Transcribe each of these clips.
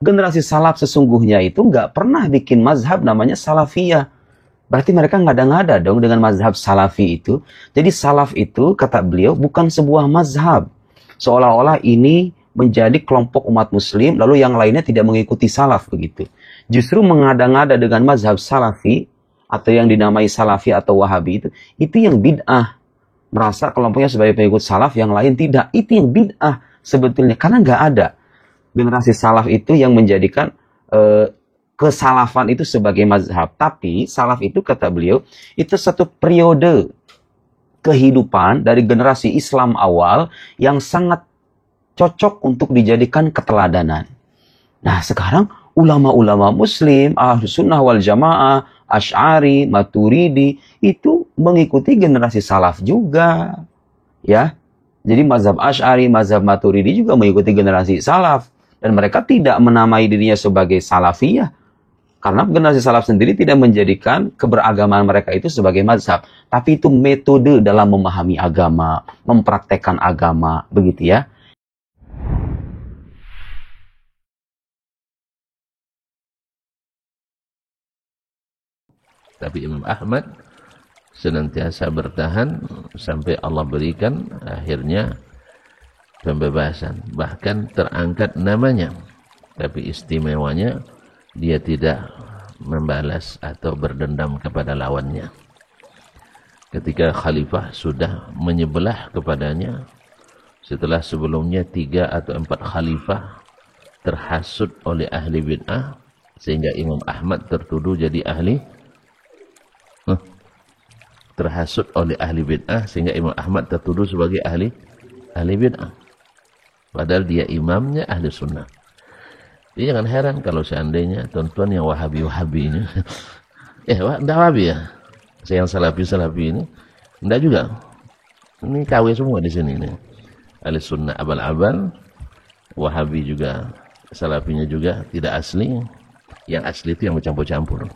Generasi salaf sesungguhnya itu nggak pernah bikin mazhab namanya salafiyah. Berarti mereka ngada-ngada dong dengan mazhab salafi itu. Jadi salaf itu, kata beliau, bukan sebuah mazhab. Seolah-olah ini menjadi kelompok umat muslim, lalu yang lainnya tidak mengikuti salaf begitu. Justru mengada-ngada dengan mazhab salafi, atau yang dinamai salafi atau wahabi itu yang bid'ah. Merasa kelompoknya sebagai pengikut salaf, yang lain tidak. Itu yang bid'ah sebetulnya. Karena nggak ada generasi salaf itu yang menjadikan kesalafan itu sebagai mazhab. Tapi salaf itu, kata beliau, itu satu periode kehidupan dari generasi Islam awal yang sangat cocok untuk dijadikan keteladanan. Nah sekarang ulama-ulama muslim, Ahlus Sunnah wal Jamaah, Asy'ari, Maturidi, itu mengikuti generasi salaf juga. Ya, jadi mazhab Asy'ari, mazhab Maturidi juga mengikuti generasi salaf. Dan mereka tidak menamai dirinya sebagai salafiyah. Karena generasi salaf sendiri tidak menjadikan keberagaman mereka itu sebagai mazhab. Tapi itu metode dalam memahami agama, mempraktekkan agama, begitu ya. Tapi Imam Ahmad senantiasa bertahan sampai Allah berikan akhirnya pembebasan. Bahkan terangkat namanya. Tapi istimewanya dia tidak membalas atau berdendam kepada lawannya. Ketika khalifah sudah menyebelah kepadanya, setelah sebelumnya 3 atau 4 khalifah terhasut oleh ahli bid'ah, sehingga Imam Ahmad tertuduh jadi ahli terhasut oleh ahli bid'ah, sehingga Imam Ahmad tertuduh sebagai ahli bid'ah. Padahal dia imamnya ahli sunnah. Jadi jangan heran kalau seandainya tuan-tuan yang wahabi-wahabi ini, enggak wahabi ya, saya yang salafi-salafi ini, enggak juga. Ini KW semua di sini nih. Ahli sunnah abal-abal, wahabi juga, salafinya juga tidak asli. Yang asli itu yang bercampur-campur.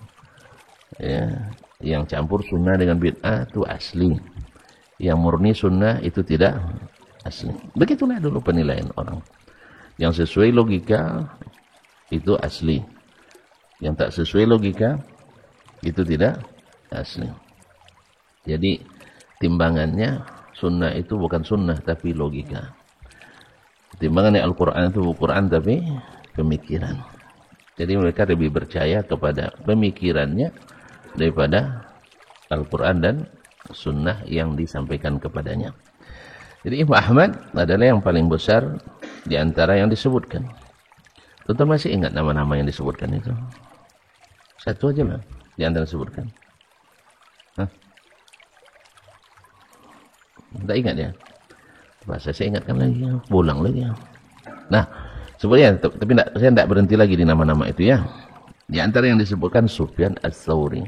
Ya, yang campur sunnah dengan bid'ah itu asli. Yang murni sunnah itu tidak asli. Begitulah dulu penilaian orang. Yang sesuai logika itu asli. Yang tak sesuai logika itu tidak asli. Jadi timbangannya sunnah itu bukan sunnah tapi logika. Timbangannya Al-Quran itu bukan Quran tapi pemikiran. Jadi mereka lebih percaya kepada pemikirannya daripada Al-Quran dan sunnah yang disampaikan kepadanya. Jadi Imam Ahmad adalah yang paling besar di antara yang disebutkan. Tentu masih ingat nama-nama yang disebutkan itu? Satu aja lah di antara disebutkan. Tidak ingat ya? Masa saya ingatkan lagi, pulang lagi. Nah, sebenarnya tapi saya tidak berhenti lagi di nama-nama itu ya. Di antara yang disebutkan Sufyan Ats-Tsauri.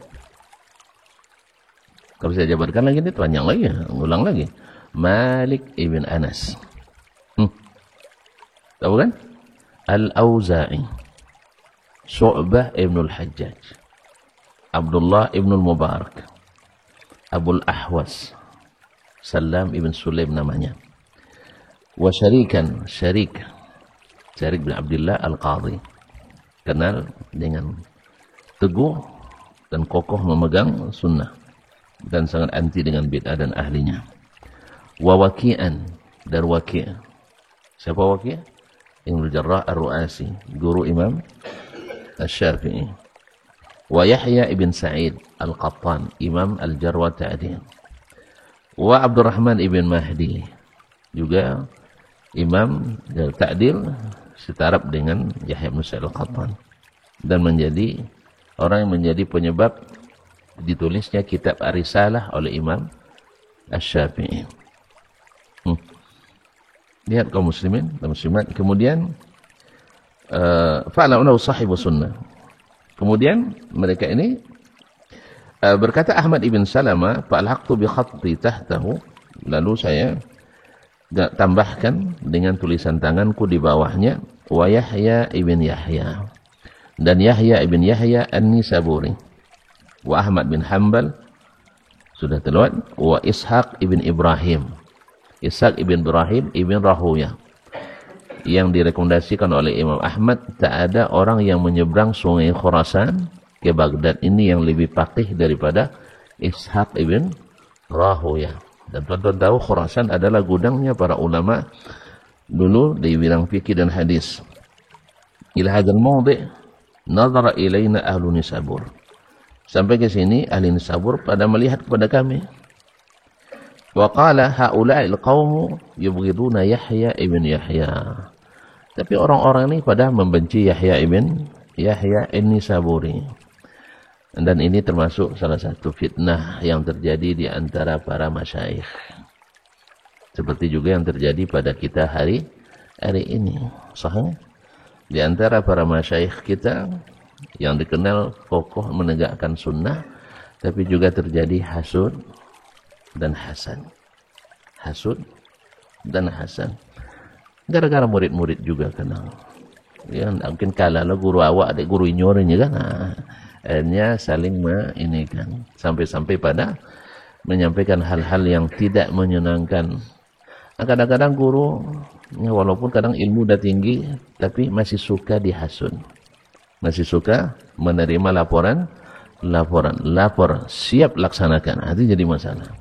Kalau saya jabarkan lagi ini panjang lagi, ngulang lagi. Malik ibn Anas. Tahu kan? Al-Auza'i. Syu'bah ibn al-Hajjaj. Abdullah ibn al-Mubarak. Abul Ahwas. Salam ibn Sulaim namanya. Wa syarikan, Syarik bin Abdullah Al-Qadhi. Kenal dengan teguh dan kokoh memegang sunnah. Dan sangat anti dengan bid'ah dan ahlinya. Wa Waki'an, dan Waki'. Siapa Waki'? Ibnu Jarrah Ar-Ru'asi, guru Imam Asy-Syafi'i. Wa Yahya ibn Sa'id Al-Qattan, Imam Al-Jarh wa Ta'dil. Wa Abdurrahman ibn Mahdi, juga Imam Al-Ta'dil, setaraf dengan Yahya ibn Sa'id Al-Qattan. Dan menjadi orang yang menjadi penyebab ditulisnya kitab Ar-Risalah oleh Imam Asy-Syafi'i. Lihat kaum muslimin dan muslimat. Kemudian fa'ala unahu sahibu sunnah. Kemudian mereka ini berkata Ahmad ibn Salama, fa'alhaqtu bi khatti tahtahu, lalu saya tambahkan dengan tulisan tanganku di bawahnya, wa Yahya ibn Yahya, dan Yahya ibn Yahya An-Nisaburi, wa Ahmad bin Hanbal, sudah terlewat, wa Ishaq ibn Ibrahim, Ishaq ibn Ibrahim ibn Rahuya, yang direkomendasikan oleh Imam Ahmad, tak ada orang yang menyeberang sungai Khurasan ke Baghdad ini yang lebih faqih daripada Ishaq ibn Rahuyah. Dan tuan-tuan tahu Khurasan adalah gudangnya para ulama dulu di bidang fikih dan hadis. Ila hadzal mawdi' nazara ilaina ahlu Nisabur. Sampai ke sini ahli Nisabur pada melihat kepada kami. Wa qala haula'il qaumu yubghiduna Yahya ibn Yahya. Tapi orang-orang ini pada membenci Yahya ibn Nisaburi. Dan ini termasuk salah satu fitnah yang terjadi di antara para masyayikh. Seperti juga yang terjadi pada kita hari ini. Sahih? Di antara para masyayikh kita yang dikenal kokoh menegakkan sunnah, tapi juga terjadi hasud dan hasan. Hasud dan hasan. Gara-gara murid-murid juga kenal. Ya, mungkin kalah lah guru awak, adik guru inyornya kan. Akhirnya saling kan. Sampai-sampai pada menyampaikan hal-hal yang tidak menyenangkan. Kadang-kadang guru, ya walaupun kadang ilmu udah tinggi, tapi masih suka dihasut. Masih suka menerima lapor, siap laksanakan. Itu jadi masalah.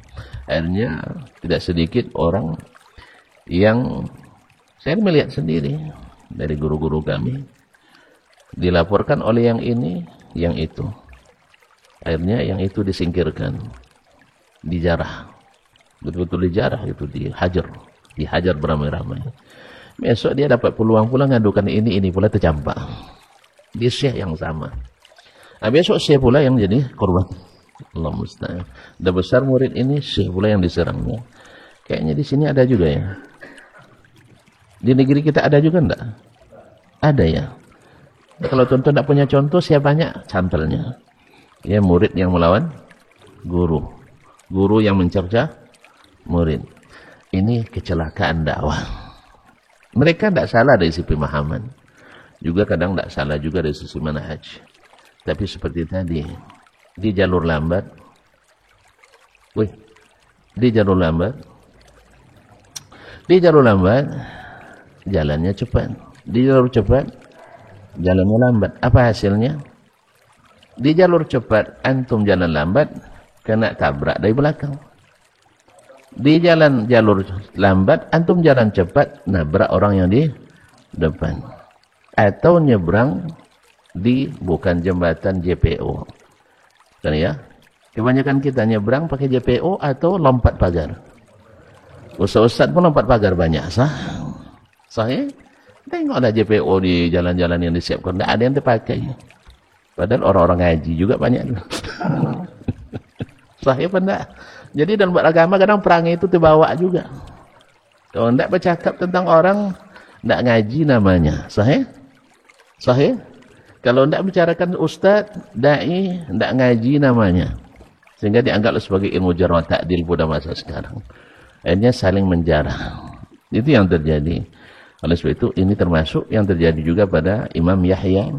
Akhirnya tidak sedikit orang yang saya melihat sendiri dari guru-guru kami dilaporkan oleh yang ini, yang itu. Akhirnya yang itu disingkirkan, dijarah, betul-betul dijarah, itu dihajar beramai-ramai. Besok dia dapat peluang pula ngadukan ini pula tercampak di syekh yang sama. Nah, besok syekh pula yang jadi korban. Allah musta'an. Udah besar murid ini, syekh pula yang diserangnya. Kayaknya di sini ada juga ya. Di negeri kita ada juga enggak? Ada ya. Kalau tuan-tuan tidak punya contoh, saya banyak sampelnya. Ya, murid yang melawan guru. Guru yang mencerca murid. Ini kecelakaan dakwah. Mereka tidak salah dari sisi pemahaman. Juga kadang tidak salah juga dari sisi manhaj. Tapi seperti tadi, di jalur lambat, jalannya cepat. Di jalur cepat, jalannya lambat. Apa hasilnya? Di jalur cepat, antum jalan lambat, kena tabrak dari belakang. Di jalur lambat, antum jalan cepat, nabrak orang yang di depan. Atau nyebrang di bukan jembatan JPO. Kan ya? Kebanyakan kita nyebrang pakai JPO atau lompat pagar. Ustaz-ustaz pun lompat pagar banyak, Sahih? Tengok ada JPO di jalan-jalan yang disiapkan. Tidak ada yang terpakai. Padahal orang-orang ngaji juga banyak. Sahih apa enggak? Jadi dalam beragama kadang perangai itu terbawa juga. Kalau tidak bercakap tentang orang, tidak ngaji namanya. Sahih? Sahih? Kalau tidak bicarakan ustaz, da'i, tidak ngaji namanya. Sehingga dianggap sebagai ilmu jarh wa ta'dil pada masa sekarang. Akhirnya saling menjarah. Itu yang terjadi. Oleh sebab itu, ini termasuk yang terjadi juga pada Imam Yahya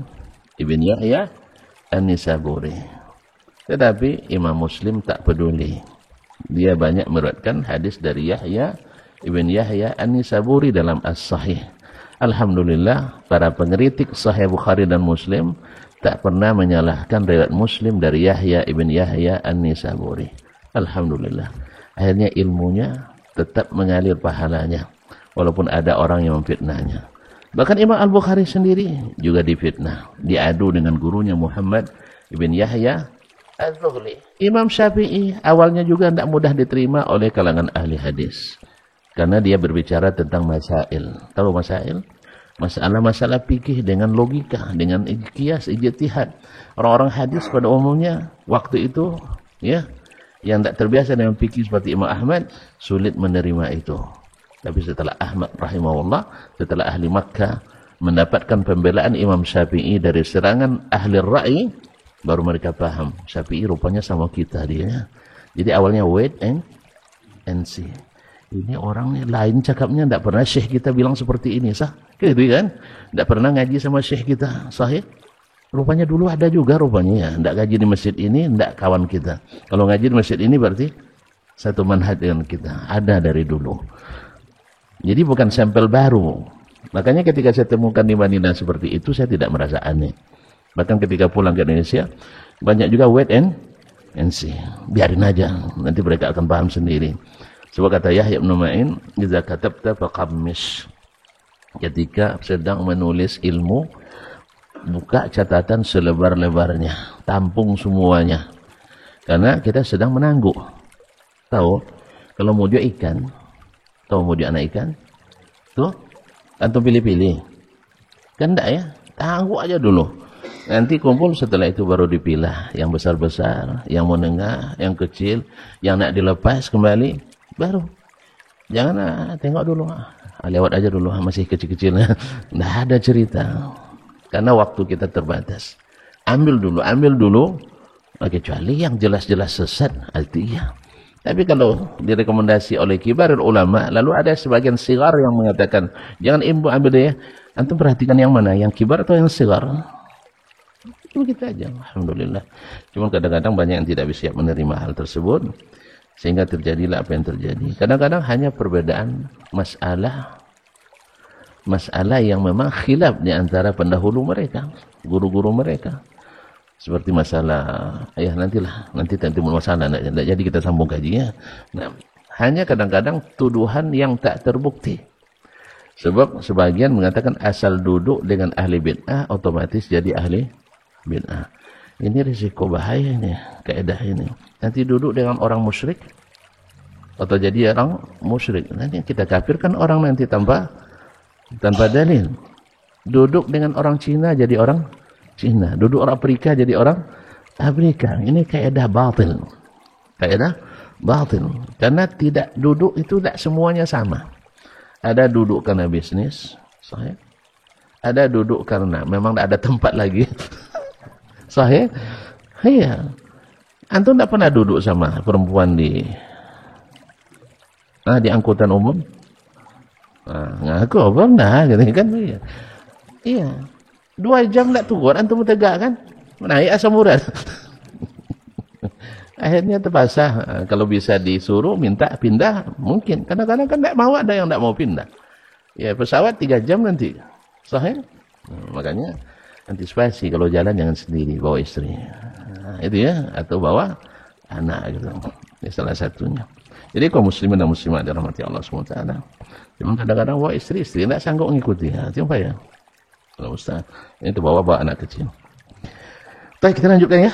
ibn Yahya An-Nisaburi. Tetapi Imam Muslim tak peduli. Dia banyak meriwayatkan hadis dari Yahya ibn Yahya An-Nisaburi dalam As-Sahih. Alhamdulillah, para pengkritik Sahih Bukhari dan Muslim tak pernah menyalahkan riwayat Muslim dari Yahya ibn Yahya An-Nisaburi. Alhamdulillah. Akhirnya ilmunya tetap mengalir pahalanya, walaupun ada orang yang memfitnahnya. Bahkan Imam Al-Bukhari sendiri juga difitnah, diadu dengan gurunya Muhammad ibn Yahya Az-Zuhli. Imam Syafi'i awalnya juga tidak mudah diterima oleh kalangan ahli hadis. Karena dia berbicara tentang masail. Tahu masail? Masalah-masalah fikih dengan logika, dengan qiyas, ijtihad. Orang-orang hadis pada umumnya waktu itu, ya, yang tak terbiasa dengan fikih seperti Imam Ahmad, sulit menerima itu. Tapi setelah Ahmad rahimahullah, setelah ahli Makkah mendapatkan pembelaan Imam Syafi'i dari serangan ahli ra'i, baru mereka paham. Syafi'i rupanya sama kita dia. Jadi awalnya wait and see. Ini orangnya lain cakapnya, tidak pernah syekh kita bilang seperti ini, sah? Gitu kan? Tidak pernah ngaji sama syekh kita, sahih? Rupanya dulu ada juga rupanya ya, tidak ngaji di masjid ini, tidak kawan kita. Kalau ngaji di masjid ini berarti satu manhaj dengan kita, ada dari dulu. Jadi bukan sampel baru. Makanya ketika saya temukan di Madinah seperti itu, saya tidak merasa aneh. Bahkan ketika pulang ke Indonesia, banyak juga wait and see. Biarin aja, nanti mereka akan paham sendiri. Sebab kata Yahya bin Ma'in, "Idza katabta faqammis." Ketika sedang menulis ilmu, buka catatan selebar-lebarnya, tampung semuanya. Karena kita sedang menangguk. Tahu, kalau mau dia ikan, tahu mau dia anak ikan? Tuh, antum pilih-pilih. Kan enggak ya? Tangguk aja dulu. Nanti kumpul, setelah itu baru dipilah. Yang besar-besar, yang menengah, yang kecil, yang nak dilepas kembali, baru. Jangan tengok dulu. Lewat aja dulu, masih kecil-kecil. Nggak ada cerita. Karena waktu kita terbatas. Ambil dulu. Kecuali yang jelas-jelas sesat, artinya. Tapi kalau direkomendasi oleh kibarul ulama, lalu ada sebagian sigar yang mengatakan, jangan ambil deh, antum perhatikan yang mana, yang kibar atau yang sigar. Itu kita aja, alhamdulillah. Cuma kadang-kadang banyak yang tidak siap menerima hal tersebut, sehingga terjadilah apa yang terjadi. Kadang-kadang hanya perbedaan masalah yang memang khilaf di antara pendahulu mereka, guru-guru mereka. Seperti masalah, nanti masalah, tidak jadi kita sambung kajinya. Nah, hanya kadang-kadang tuduhan yang tak terbukti. Sebab sebagian mengatakan asal duduk dengan ahli bid'ah, otomatis jadi ahli bid'ah. Ini risiko bahayanya, kaidah ini. Nanti duduk dengan orang musyrik, atau jadi orang musyrik. Nanti kita kafirkan orang nanti tanpa dalil. Duduk dengan orang Cina jadi orang Cina, duduk orang Afrika jadi orang Afrika. Ini kaidah batil. Kaidah batil. Karena tidak duduk itu tidak semuanya sama. Ada duduk karena bisnis, sahih. Ada duduk karena memang tidak ada tempat lagi. Sahih. Iya. Antum tidak pernah duduk sama perempuan di angkutan umum? Ngaku pernah, gitu kan? Iya. 2 jam tak turun, antum tegak kan? Naik asam urat. Akhirnya terpaksa, kalau bisa disuruh minta pindah, mungkin. Kadang-kadang kan tak mau, ada yang tak mau pindah. Ya pesawat 3 jam nanti. Sahih? Makanya antisipasi kalau jalan jangan sendiri, bawa istri. Itu ya, atau bawa anak gitu. Ini salah satunya. Jadi kaum muslimin dan muslimat dirahmati Allah SWT. Cuma kadang-kadang bawa istri tidak sanggup mengikuti. Siapa ya? Kalau Ustaz, ini bawa anak kecil. Baik, kita lanjutkan ya.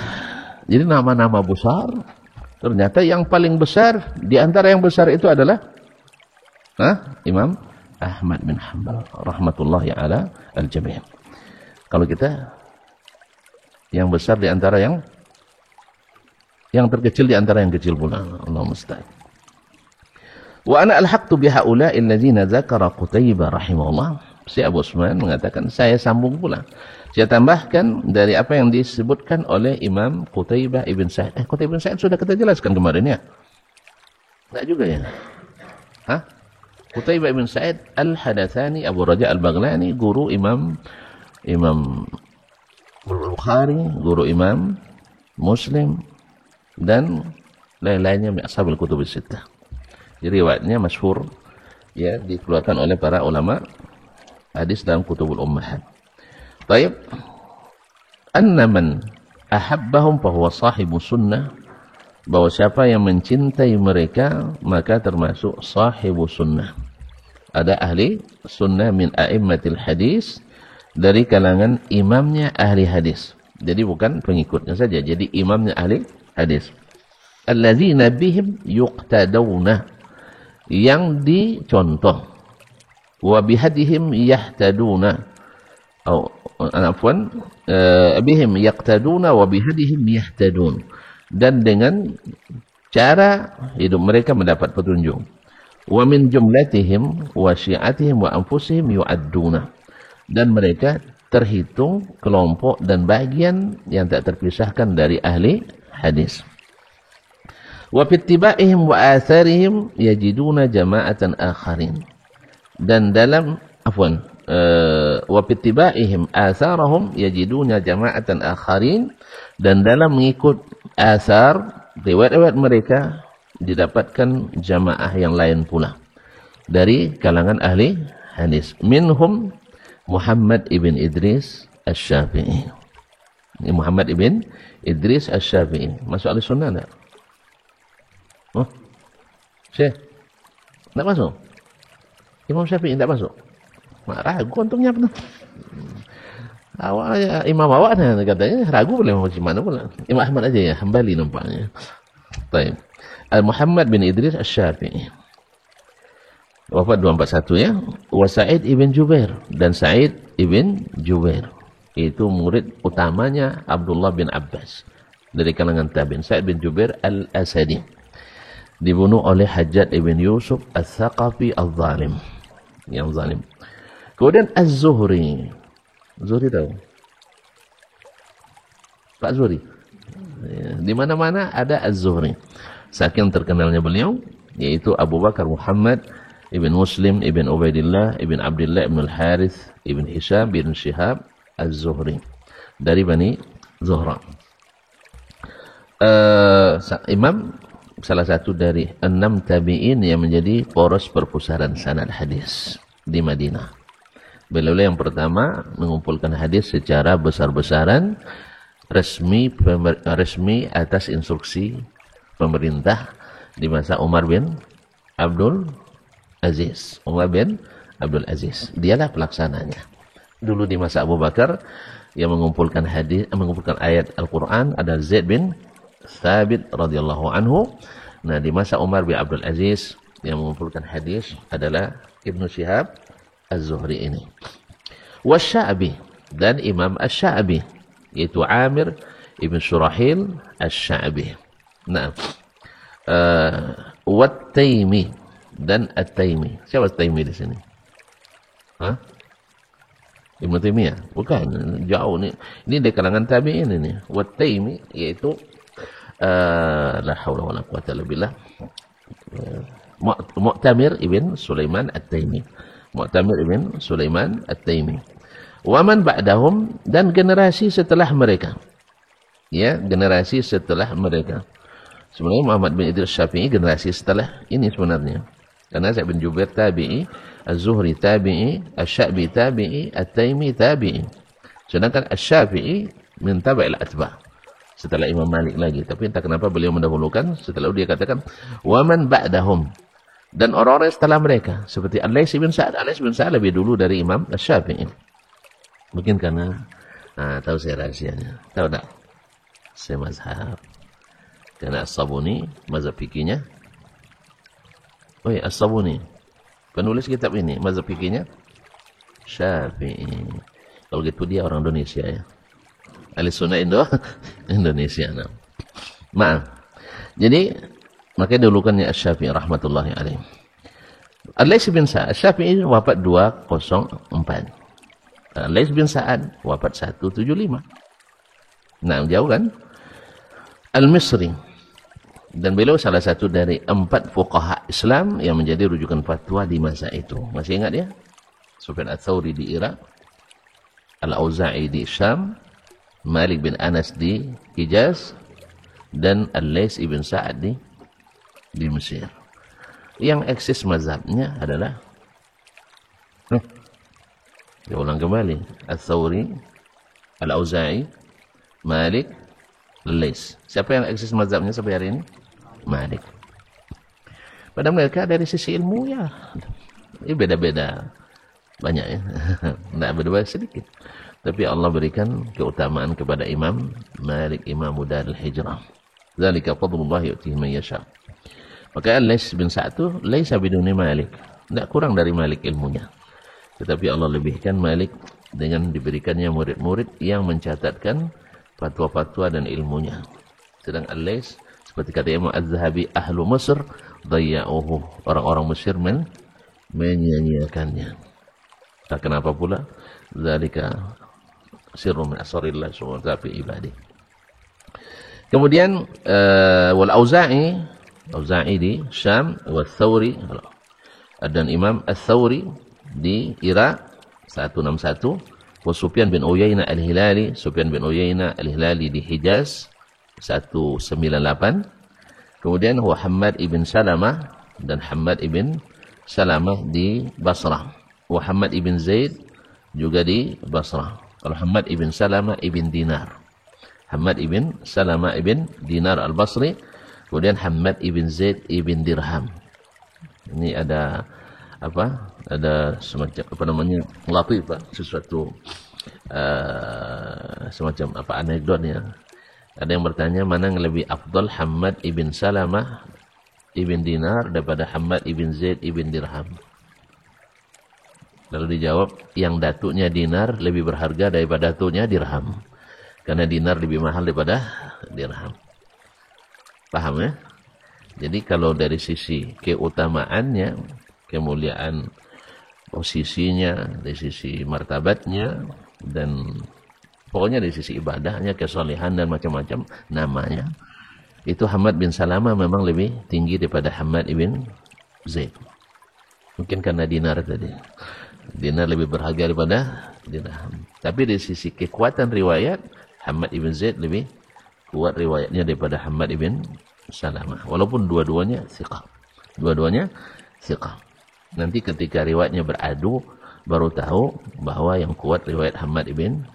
Jadi nama-nama besar, ternyata yang paling besar di antara yang besar itu adalah Imam Ahmad bin Hanbal rahmatullahi ala al-jami'. Kalau kita yang besar di antara yang terkecil di antara yang kecil pula. Allah musta'an. Wa ana alhaqtu bihaula'i alladzina dzakara Qutaibah rahimahullah. Si Abu Usman mengatakan, saya sambung pula. Saya tambahkan dari apa yang disebutkan oleh Imam Qutaibah ibn Sa'id. Qutaibah ibn Sa'id sudah kita jelaskan kemarin ya? Tak juga ya? Qutaibah ibn Sa'id al-Hadatsani Abu Raja al-Baghlani, guru Imam Bukhari, guru Imam Muslim, dan lain-lainnya min ashabul kutub as-sittah. Jadi riwayatnya masyhur ya, dikeluarkan oleh para ulama hadis dalam kutubul ummahat. Baik. Anna man ahabbahum fahuwa sahibu sunnah. Bahwa siapa yang mencintai mereka maka termasuk sahibu sunnah. Ada ahli sunnah min a'immatil hadis, dari kalangan imamnya ahli hadis. Jadi bukan pengikutnya saja, jadi imamnya ahli hadis. Alladzina bihim yuqtadawna, yang dicontoh. Wa bihadihim yahtaduna, bihim yaqtaduna wa bihadihim yahtadun, dan dengan cara hidup mereka mendapat petunjuk. Wa min jumlatihim wa syi'atihim wa anfusihim yu'adduna, dan mereka terhitung kelompok dan bagian yang tak terpisahkan dari ahli hadis. Wa fittiba'ihim wa atharihim yajiduna jama'atan akharin, dan dalam wa fittiba'ihim atharahum yajiduna jama'atan akharin, dan dalam mengikut athar riwayat-riwayat mereka didapatkan jamaah yang lain pula dari kalangan ahli hadis. Minhum Muhammad ibn Idris Asy-Syafi'i. Ini Muhammad ibn Idris Asy-Syafi'i. Masuk ahli sunnah enggak? Oh. Syekh. Enggak masuk? Imam Syafi'i enggak masuk? Ragu untungnya pernah. Awak ya, imam awak katanya ragu boleh macam mana pula. Imam Ahmad aja ya, Hambali nampaknya. Baik. Muhammad bin Idris Asy-Syafi'i. Wafat 241 ya. Wa Sa'id ibn Jubair, dan Sa'id ibn Jubair itu murid utamanya Abdullah bin Abbas dari kalangan tabi'in. Sa'id bin Jubair Al-Asadi dibunuh oleh Hajjaj ibn Yusuf Al-Thaqafi Al-Zalim, yang zalim. Kemudian Az-Zuhri. Zuhri tahu? Pak Zuhri. Di mana-mana ada Az-Zuhri. Saking terkenalnya beliau, yaitu Abu Bakar Muhammad ibn Muslim ibn Ubaidillah ibn Abdullah ibn Al-Harith ibn Hisham ibn Shihab Az-Zuhri dari Bani Zuhra. Imam, salah satu dari 6 tabi'in yang menjadi poros perpustakaan sanad hadis di Madinah. Beliau yang pertama mengumpulkan hadis secara besar-besaran, resmi atas instruksi pemerintah di masa Umar bin Abdul Aziz. Umar bin Abdul Aziz, dialah pelaksananya. Dulu di masa Abu Bakar yang mengumpulkan hadis, mengumpulkan ayat Al-Qur'an ada Zaid bin Thabit radhiyallahu anhu. Nah, di masa Umar bin Abdul Aziz yang mengumpulkan hadis adalah Ibnu Syihab Az-Zuhri ini. Wasy-Sya'bi, dan Imam Asy-Sya'bi, yaitu Amir ibn Syurahil Asy-Sya'bi. Nah, Wat-Taimi dan At-Taimi. Siapa At-Taimi di sini? Hah? Ibnu Taimiyah? Bukan, jauh nih. Ini dari kalangan tabi'in ini. Wat-Taimi yaitu la haula wala quwwata illa billah. Mu'tamir ibn Sulaiman At-Taimi. Mu'tamir ibn Sulaiman At-Taimi. Wa man ba'dahum, dan generasi setelah mereka. Ya, generasi setelah mereka. Sebenarnya Muhammad bin Idris Syafi'i generasi setelah ini sebenarnya. Karena Sa'id bin Jubair tabi'i, Az-Zuhri tabi'i, Asy-Sya'bi tabi'i, At-Taimi tabi'i. Sedangkan Asy-Syafi'i min tabi'il atba'. Setelah Imam Malik lagi. Tapi entah kenapa beliau mendahulukan, setelah itu dia katakan wa man ba'dahum, dan orang-orang setelah mereka, seperti Al-Laits bin Sa'ad. Al-Laits bin Sa'ad lebih dulu dari Imam Asy-Syafi'i. Mungkin karena tahu saya rahasianya. Tahu tak? Saya mazhab. Karena As-Sabuni mazhab fikihnya. Oh ya, As-Sabuni penulis kitab ini mazhab fikihnya Syafi'i. Kalau gitu dia orang Indonesia ya. Ahli Sunnah Indonesia. Nah. Maaf. Jadi makanya dahulukannya Asy-Syafi'i rahmatullahi alaih. Al-Laits bin Sa'ad, Asy-Syafi'i wafat 204. Al-Laits bin Sa'ad wafat 175. Nah, jauh kan? Al-Misri, dan beliau salah satu dari 4 fuqaha Islam yang menjadi rujukan fatwa di masa itu. Masih ingat ya? Sufyan Ats-Tsauri di Irak, Al-Auza'i di Syam, Malik bin Anas di Hijaz, dan Al-Laits ibn Sa'ad di Mesir. Yang eksis mazhabnya adalah dia ulang kembali, Ats-Tsauri, Al-Auza'i, Malik, Al-Laits. Siapa yang eksis mazhabnya sampai hari ini? Malik. Pada mereka dari sisi ilmu ya ini beda-beda banyak ya. Tidak beda-beda sedikit. Tapi Allah berikan keutamaan kepada Imam Malik, Imam Darul Hijrah. Zalika fadlullah yu'tihi man yasha. Maka Al-Laits bin Sa'ad itu laisa biduni Malik. Tidak kurang dari Malik ilmunya. Tetapi Allah lebihkan Malik dengan diberikannya murid-murid yang mencatatkan fatwa-fatwa dan ilmunya. Sedang Al-Laits, seperti kata Imam Az-Zahabi, ahlu Mesir dayya'uhu, orang-orang Mesir menyanyiakannya. Tak kenapa pula? Zalika sirru min asrarillah subhanahu wa ta'ala fi ibadi. Kemudian wal Auza'i di Syam, wal Thawri, dan Imam Ats-Tsauri di Irak 161, wa Sufyan bin Uyainah Al-Hilali, Sufyan bin Uyainah Al-Hilali di Hijaz 198. Kemudian Hammad ibn Salamah, dan Hammad ibn Salamah di Basrah Muhammad ibn Zaid juga di Basrah. Kalau Hamad ibn Salama ibn Dinar. Hamad ibn Salama ibn Dinar al-Basri. Kemudian Hamad ibn Zaid ibn Dirham. Ini ada apa? Ada semacam apa namanya? Latifah, sesuatu semacam apa anekdotnya. Ada yang bertanya mana yang lebih afdal, Hamad ibn Salamah ibn Dinar daripada Hamad ibn Zaid ibn Dirham. Lalu dijawab, yang datuknya dinar lebih berharga daripada datuknya dirham. Karena dinar lebih mahal daripada dirham. Paham ya? Jadi kalau dari sisi keutamaannya, kemuliaan posisinya, dari sisi martabatnya, dan pokoknya dari sisi ibadahnya, kesolehan dan macam-macam namanya, itu Hamad bin Salamah memang lebih tinggi daripada Hamad ibn Zaid. Mungkin karena dinar tadi. Dinar lebih berharga daripada dirham. Tapi dari sisi kekuatan riwayat, Hamad ibn Zaid lebih kuat riwayatnya daripada Hamad ibn Salamah. Walaupun dua-duanya thiqah. Dua-duanya thiqah. Nanti ketika riwayatnya beradu, baru tahu bahwa yang kuat riwayat Hamad ibn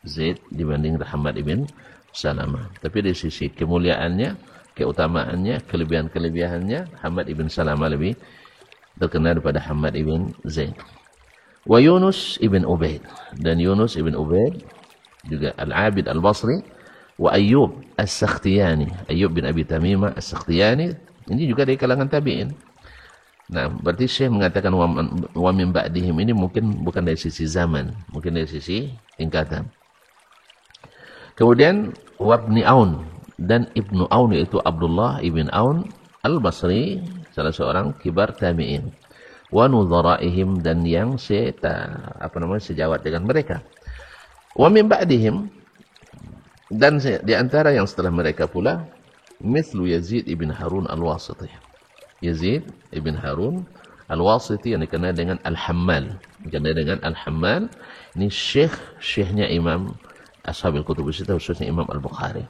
Zaid dibanding Hamad ibn Salamah. Tapi dari sisi kemuliaannya, keutamaannya, kelebihan-kelebihannya, Hamad ibn Salamah lebih terkenal daripada Hamad ibn Zaid. Wa Yunus ibn Ubaid, dan Yunus ibn Ubaid juga Al-Abid Al-Basri. Wa Ayyub As-Sakhtiyani, Ayyub bin Abi Tamimah As-Sakhtiyani, ini juga dari kalangan tabi'in. Nah, berarti Syekh mengatakan wa min ba'dihim ini mungkin bukan dari sisi zaman, mungkin dari sisi tingkatan. Kemudian Wabni Aun, dan Ibnu Aun yaitu Abdullah ibn Aun Al-Basri, salah seorang kibar tabi'in. Wa nudharaihim, dan yang sejawat dengan mereka. Wa min ba'dihim, dan di antara yang setelah mereka pula, mislu Yazid ibn Harun Al-Wasiti. Yazid ibn Harun Al-Wasiti yang dikenal dengan Al-Hammal. Dikenal dengan Al-Hammal, ini syekhnya Imam Ashabil Kutub Sittah, khususnya Imam Al-Bukhari.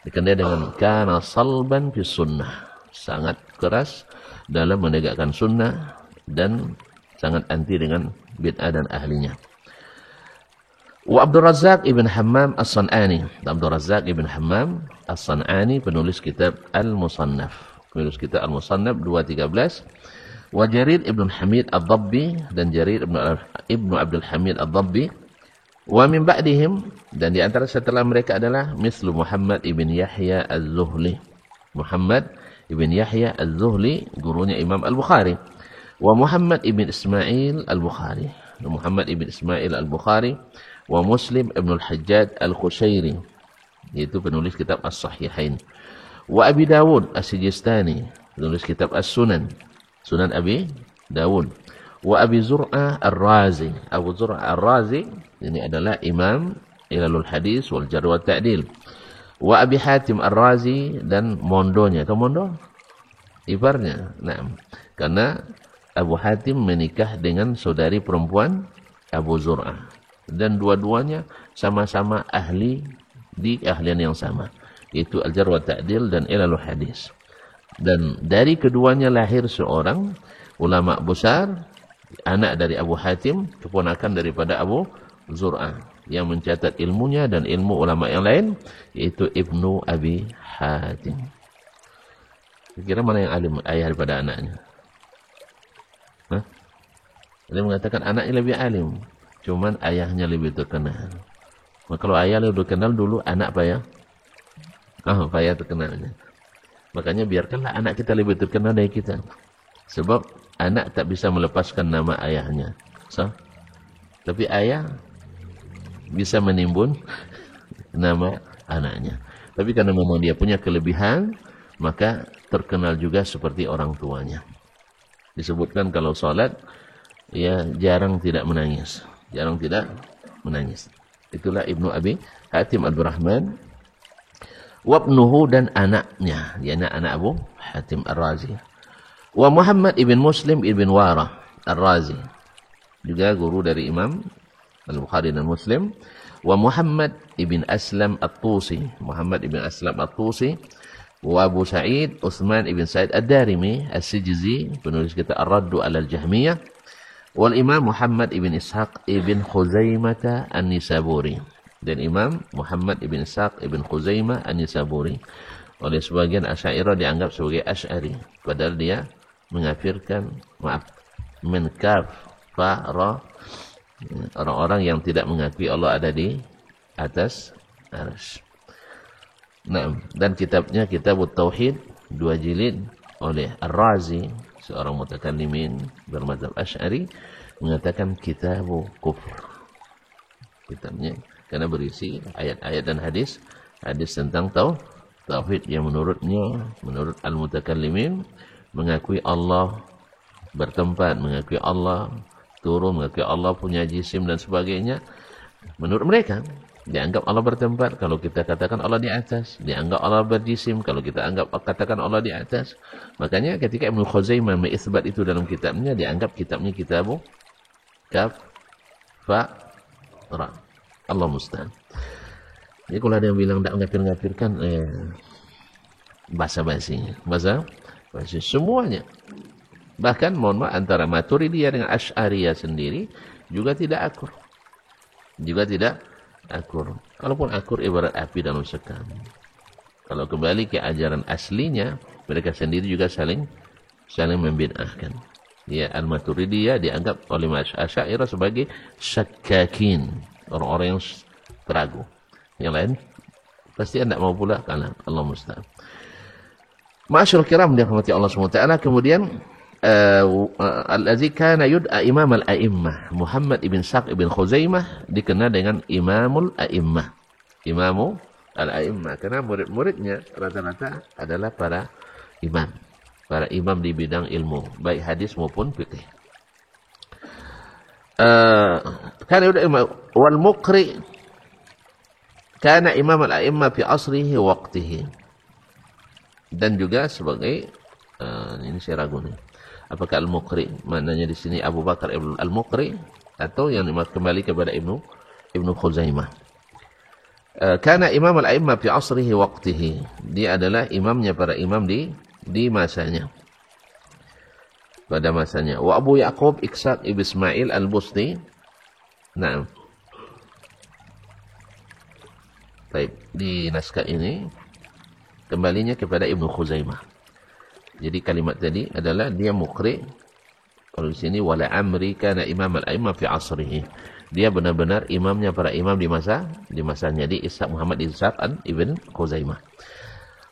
Dikenal dengan kana salban fi sunnah, sangat keras dalam menegakkan sunnah dan sangat anti dengan bid'ah dan ahlinya. Wa Abdul Razzaq ibn Hammam As-San'ani, Abdul Razzaq ibn Hammam As-San'ani, penulis kitab Al-Musannaf, penulis kitab Al-Musannaf 213. Wa Jarir ibn Hamid Ad-Dabbi, dan Jarir ibn Abdul Hamid Ad-Dabbi. Wa min ba'dihim, dan di antara setelah mereka adalah mislu Muhammad ibn Yahya Az-Zuhli. Muhammad ibn Yahya Az-Zuhli, gurunya Imam Al-Bukhari. Wa Muhammad ibn Ismail Al-Bukhari, Muhammad ibn Ismail Al-Bukhari. Wa Muslim ibn Al-Hajjaj Al-Khushairi, yaitu penulis kitab As-Sahihain. Wa Abi Dawud As-Sijistani, penulis kitab As-Sunan, Sunan Abi Dawud. Wa Abi Zur'ah Ar-Razi, Abu Zur'ah Ar-Razi ini adalah imam Ilalul Hadis wal Jarh wa Ta'dil. Wa Abi Hatim Ar-Razi, dan mondonya, atau mondo ibarnya. Nah, karena Abu Hatim menikah dengan saudari perempuan Abu Zur'ah, dan dua-duanya sama-sama ahli di ahlian yang sama, yaitu Al-Jarh wa Ta'dil dan Ilalul Hadis. Dan dari keduanya lahir seorang ulama besar, anak dari Abu Hatim, keponakan daripada Abu Zur'ah, yang mencatat ilmunya dan ilmu ulama yang lain, yaitu Ibnu Abi Hatim. Kira mana yang alim, ayah daripada anaknya? Hah? Dia mengatakan anaknya lebih alim, cuman ayahnya lebih terkenal. Maka kalau ayah lebih terkenal dulu, anak payah. Payah terkenalnya. Makanya biarkanlah anak kita lebih terkenal dari kita. Sebab anak tak bisa melepaskan nama ayahnya. Tapi ayah bisa menimbun nama anaknya. Tapi karena memang dia punya kelebihan, maka terkenal juga seperti orang tuanya. Disebutkan kalau sholat, ya jarang tidak menangis. Jarang tidak menangis. Itulah Ibnu Abi Hatim Abdurrahman. Wabnuhu, dan anaknya, dia anak Abu Hatim Ar-Razi. Wa Muhammad ibn Muslim ibn Warah Ar-Razi, juga guru dari Imam Al-Bukhari dan Muslim. Wa Muhammad ibn Aslam At-Tusi, Muhammad ibn Aslam At-Tusi. Wa Abu Sa'id Utsman ibn Sa'id Ad-Darimi As-Sijzi, penulis kitab Ar-Raddu 'ala Al-Jahmiyah. Wal Imam Muhammad ibn Ishaq ibn Khuzaimah an-Nisaburi. Dan Imam Muhammad ibn Ishaq ibn Khuzaimah an-Nisaburi. Oleh sebagian Asy'ariyah dianggap sebagai Asy'ari. Padahal dia menkafara orang-orang yang tidak mengakui Allah ada di atas arsy. Nah, dan kitabnya Kitabut Tauhid 2 jilid oleh Ar-Razi, seorang mutakallimin bermadzhab Asy'ari, mengatakan kitabu kufur. Kitabnya karena berisi ayat-ayat dan hadis tentang tauhid yang menurut al-mutakallimin mengakui Allah bertempat, mengakui Allah turun, mengakui Allah punya jisim dan sebagainya. Menurut mereka dianggap Allah bertempat kalau kita katakan Allah di atas, dianggap Allah berjisim kalau kita katakan Allah di atas. Makanya ketika Ibnu Khuzaimah mengisbat itu dalam kitabnya, dianggap kitabnya kitabu kafara. Allah musta'an. Jadi kalau ada yang bilang tidak ngafir-ngafirkan, basa-basi semuanya. Bahkan mohon maaf, antara Maturidiyah dengan Asy'ariyah sendiri juga tidak akur. Kalaupun akur ibarat api dalam sekam. Kalau kembali ke ajaran aslinya, mereka sendiri juga saling membid'ahkan. Ya, Al-Maturidiyah dianggap oleh Asy'ariyah sebagai syakkakin, orang-orang yang teragu. Yang lain pasti tidak mau pula kalah. Allah musta'an. Ma'asyiral kiram dirahmati Allah SWT. Kemudian Al-Aziz kana yud'a Imam al-A'immah. Muhammad ibn Ishaq ibn Khuzaimah dikenal dengan Imamul A'immah. Imamu al-A'immah karena murid-muridnya rata-rata adalah para imam di bidang ilmu, baik hadis maupun fikih. Kana yud'a wal Muqri kana Imam al-A'immah fi asrihi wa waqtihi. Dan juga sebagai ini saya ragu nih. Apakah Al-Muqri maknanya di sini Abu Bakar Al-Muqri atau yang kembali kepada Ibnu Khuzaimah. Karena Imam al-A'immah fi asrihi waqtihi. Dia adalah imamnya para imam di masanya. Pada masanya. Wa Abu Ya'qub Ishaq ibn Ismail Al-Busti. Naam. Baik, di naskah ini kembalinya kepada Ibnu Khuzaimah. Jadi kalimat tadi adalah dia Muqri. Kalau di sini wala amri kana Imam al-A'immah fi asrihi. Dia benar-benar imamnya para imam di masanya di Ishaq Muhammad Ishaq ibn Khuzaimah.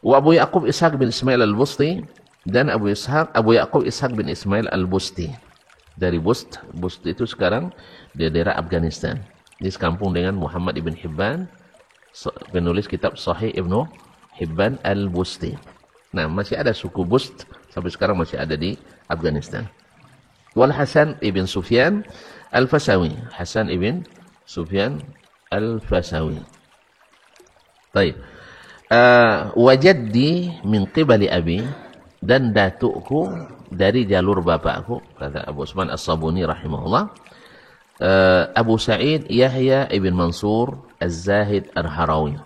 Wa Abu Ya'qub Ishaq bin Ismail Al-Busti dan Abu Ya'qub Ishaq bin Ismail Al-Busti. Dari Bust itu sekarang di daerah Afghanistan. Di sekampung dengan Muhammad ibn Hibban, penulis kitab Sahih Ibnu Hibban Al-Busti. Nah, masih ada suku Bust sampai sekarang masih ada di Afghanistan. Wal Hasan ibn Sufyan Al-Fasawi. Hasan ibn Sufyan Al-Fasawi. Baik. Wajaddi min qibali abi, dan datukku dari jalur bapakku, kata Abu Usman As-Sabuni rahimahullah. Abu Sa'id Yahya ibn Mansur Az-Zahid Al-Harawi.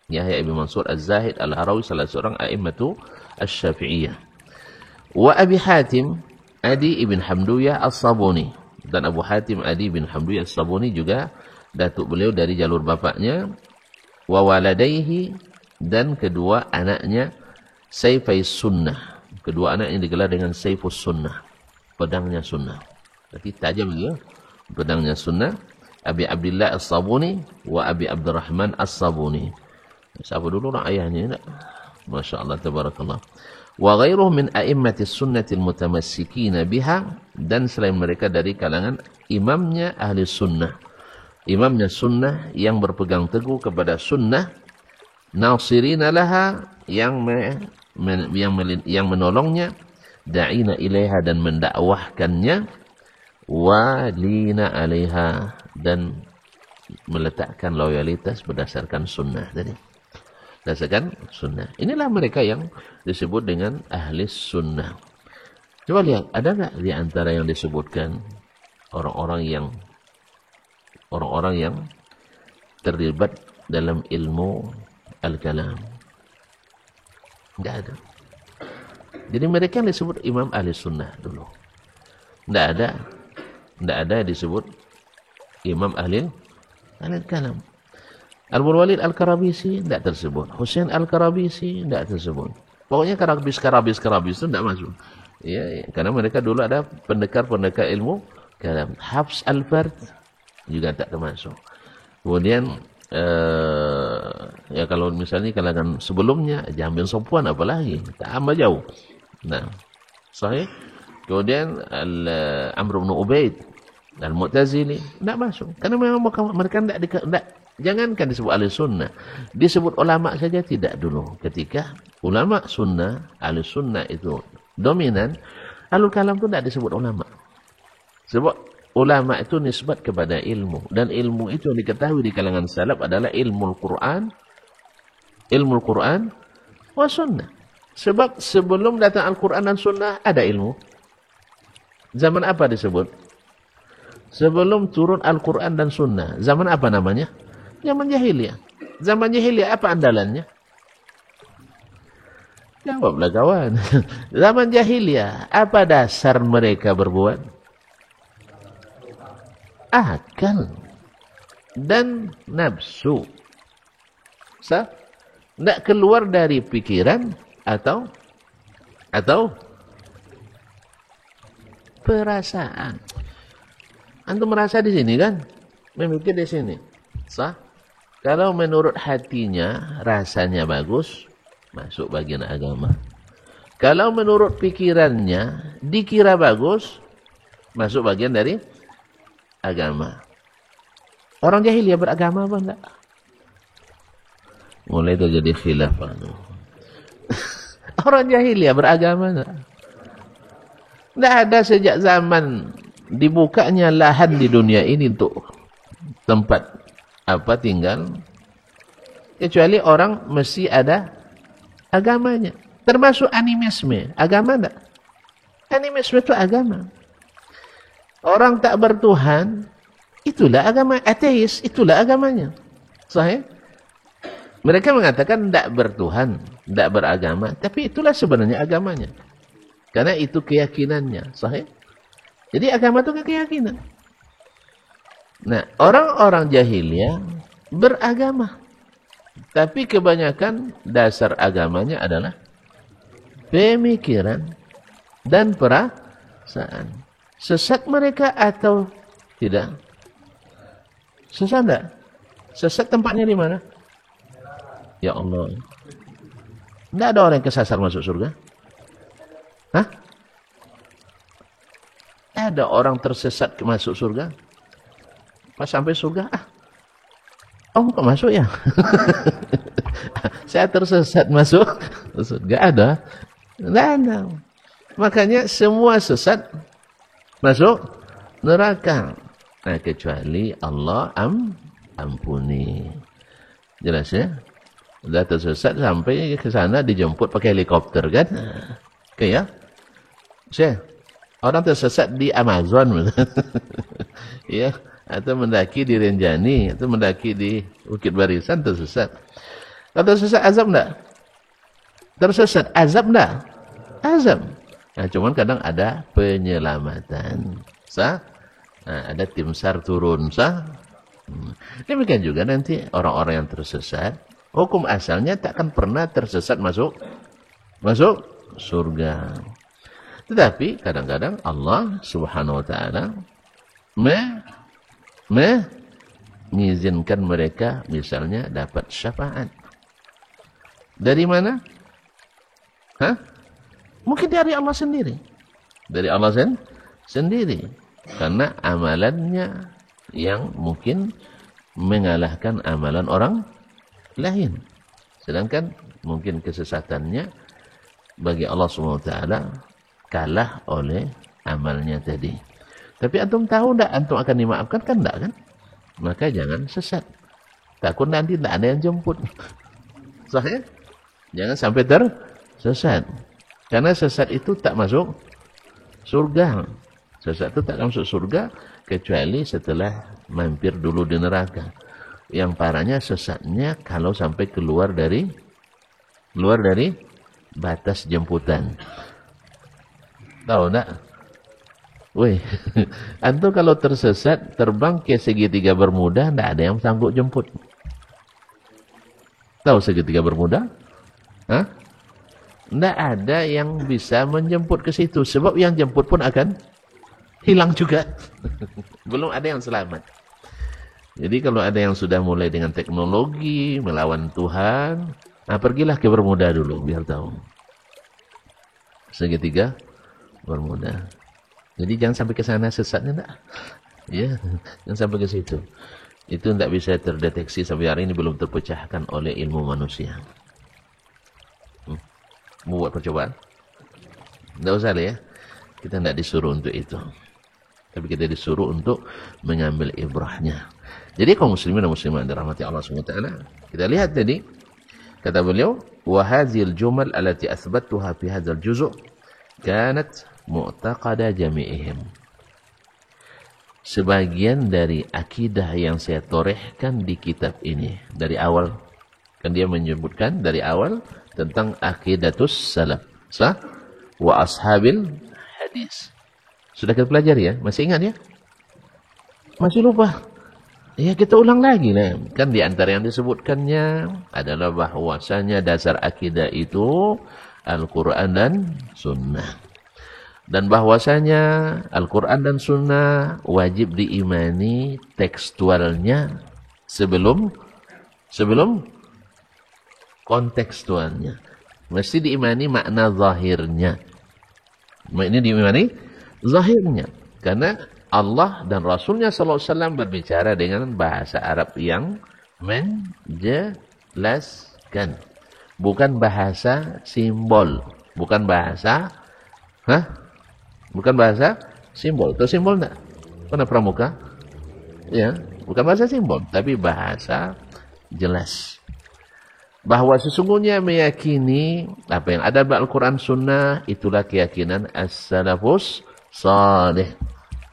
Yahya ibn Mansur Az-Zahid Al-Harawi salah seorang a'immatu Asy-Syafi'iyah. Wa Abi Hatim Adi ibn Hamduyah As-Sabuni. Dan Abu Hatim Adi ibn Hamduyah As-Sabuni juga datuk beliau dari jalur bapaknya. Wa waladaihi, dan kedua anaknya Sayfai Sunnah. Kedua anak yang digelar dengan Sayfus Sunnah, pedangnya sunnah. Berarti tajam dia, pedangnya sunnah. Abi Abdullah As-Sabuni wa Abi Abdurrahman As-Sabuni. Siapa dulu orang ayahnya? Masya Allah, tabarakallah. Wa ghairuh min a'immatis sunnatil mutamassikina biha, dan selain mereka dari kalangan imamnya ahli sunnah. Imamnya sunnah yang berpegang teguh kepada sunnah, nasirina laha, yang menolongnya, da'ina ilaiha, dan mendakwahkannya, walina alaiha, dan meletakkan loyalitas berdasarkan sunnah tadi. Berdasarkan sunnah. Inilah mereka yang disebut dengan ahli sunnah. Coba lihat, ada nggak di antara yang disebutkan orang-orang yang terlibat dalam ilmu al-kalam? Nggak ada. Jadi mereka yang disebut imam ahli sunnah dulu. Nggak ada Tidak ada yang disebut imam ahli kalam. Al-Walid Al-Karabisi tidak tersebut. Husain Al-Karabisi tidak tersebut. Pokoknya karabis itu tidak masuk. Ya, karena mereka dulu ada pendekar ilmu kalam. Hafs Al-Fard juga tak termasuk. Kemudian ya kalau misalnya kalangan sebelumnya Jahm bin Safwan apalagi tak amat jauh. Nah, sahih. Kemudian Amr bin Ubaid Al-Mu'tazili tidak masuk. Karena memang mereka tidak jangankan disebut ahli sunnah, disebut ulama saja tidak dulu. Ketika ulama sunnah, ahli sunnah itu dominan, ahlul kalam itu tidak disebut ulama. Sebab ulama itu nisbat kepada ilmu, dan ilmu itu yang diketahui di kalangan salaf adalah ilmu Quran wa sunnah. Sebab sebelum datang Al-Quran dan sunnah ada ilmu. Zaman apa disebut? Sebelum turun Al-Quran dan sunnah, zaman apa namanya? Zaman jahiliyah. Zaman jahiliyah apa andalannya? Jawablah kawan. Zaman jahiliyah apa dasar mereka berbuat? Akal dan nafsu. Tidak keluar dari pikiran atau perasaan. Antum merasa di sini kan? Memikir di sini. Sah? Kalau menurut hatinya rasanya bagus, masuk bagian agama. Kalau menurut pikirannya dikira bagus, masuk bagian dari agama. Orang jahiliyah beragama apa enggak? Mulai terjadi khilaf. Orang jahiliyah beragama enggak? Enggak ada sejak zaman dibukanya lahan di dunia ini untuk tempat tinggal, kecuali orang mesti ada agamanya. Termasuk animisme, agama enggak? Animisme itu agama. Orang tak bertuhan, itulah agama. Ateis, itulah agamanya. Sahih? Mereka mengatakan tidak bertuhan, tidak beragama, tapi itulah sebenarnya agamanya. Karena itu keyakinannya. Sahih? Jadi agama itu keyakinan. Nah, orang-orang jahiliyah beragama. Tapi kebanyakan dasar agamanya adalah pemikiran dan perasaan. Sesat mereka atau tidak? Sesat enggak? Sesat tempatnya di mana? Ya Allah. Tidak ada orang yang kesasar masuk surga? Hah? Ada orang tersesat masuk surga? Pas sampai surga, oh kok masuk ya? Saya tersesat masuk surga, ada? Tidak ada. Makanya semua sesat masuk neraka. Nah, kecuali Allah ampuni. Jelas ya? Sudah tersesat sampai ke sana dijemput pakai helikopter kan? Oke ya? Saya orang tersesat di Amazon. Ya. Atau mendaki di Renjani, atau mendaki di Bukit Barisan, tersesat. Kalau tersesat azab enggak? Tersesat azab enggak? Azab. Nah, cuman kadang ada penyelamatan. Sah? Nah, ada tim SAR turun. Sah? Demikian juga nanti orang-orang yang tersesat, hukum asalnya takkan pernah tersesat masuk surga. Tetapi kadang-kadang Allah Subhanahu wa taala mengizinkan mereka misalnya dapat syafaat. Dari mana? Hah? Mungkin dari Allah sendiri. Dari Allah sendiri. Karena amalannya yang mungkin mengalahkan amalan orang lain. Sedangkan mungkin kesesatannya bagi Allah SWT kalah oleh amalnya tadi. Tapi antum tahu enggak antum akan dimaafkan kan enggak kan? Maka jangan sesat. Takut nanti tidak ada yang jemput. Sahih? Jangan sampai tersesat. Karena sesat itu tak masuk surga. Sesat itu tak masuk surga kecuali setelah mampir dulu di neraka. Yang parahnya sesatnya kalau sampai keluar dari batas jemputan. Tahu enggak? Woi, antum kalau tersesat, terbang ke segitiga Bermuda, tidak ada yang sanggup jemput. Tahu segitiga Bermuda? Hah? Tidak ada yang bisa menjemput ke situ. Sebab yang jemput pun akan hilang juga. Belum ada yang selamat. Jadi kalau ada yang sudah mulai dengan teknologi, melawan Tuhan, nah pergilah ke Bermuda dulu, biar tahu. Segitiga Bermuda. Jadi jangan sampai ke sana sesatnya, enggak. Ya, jangan sampai ke situ. Itu tidak bisa terdeteksi sampai hari ini, belum terpecahkan oleh ilmu manusia. Mau buat percobaan? Tidak usah lah ya. Kita tidak disuruh untuk itu. Tapi kita disuruh untuk mengambil ibrahnya. Jadi kaum muslimin dan muslimat dirahmati Allah SWT, kita lihat tadi, kata beliau, وَهَذِي الْجُمَلْ الَّتِي أَثْبَتُّهَا فِي هَذَا الْجُزُءِ كَانَتْ mu'taqada jami'ihim. Sebagian dari akidah yang saya torehkan di kitab ini dari awal, kan dia menyebutkan dari awal tentang akidatus salaf wa ashabil hadis. Sudah kita pelajari ya? Masih ingat ya? Masih lupa? Ya kita ulang lagi lah. Kan di antara yang disebutkannya adalah bahwasanya dasar akidah itu Al-Quran dan Sunnah. Dan bahwasanya Al-Quran dan Sunnah wajib diimani tekstualnya sebelum kontekstualnya. Mesti diimani makna zahirnya. Ini diimani zahirnya. Karena Allah dan Rasulnya SAW berbicara dengan bahasa Arab yang menjelaskan. Bukan bahasa simbol. Bukan bahasa bukan bahasa simbol. Itu simbol enggak? Pernah pramuka? Ya, bukan bahasa simbol, tapi bahasa jelas. Bahwa sesungguhnya meyakini apa yang ada dalam Al-Quran Sunnah, itulah keyakinan as-salafus salih.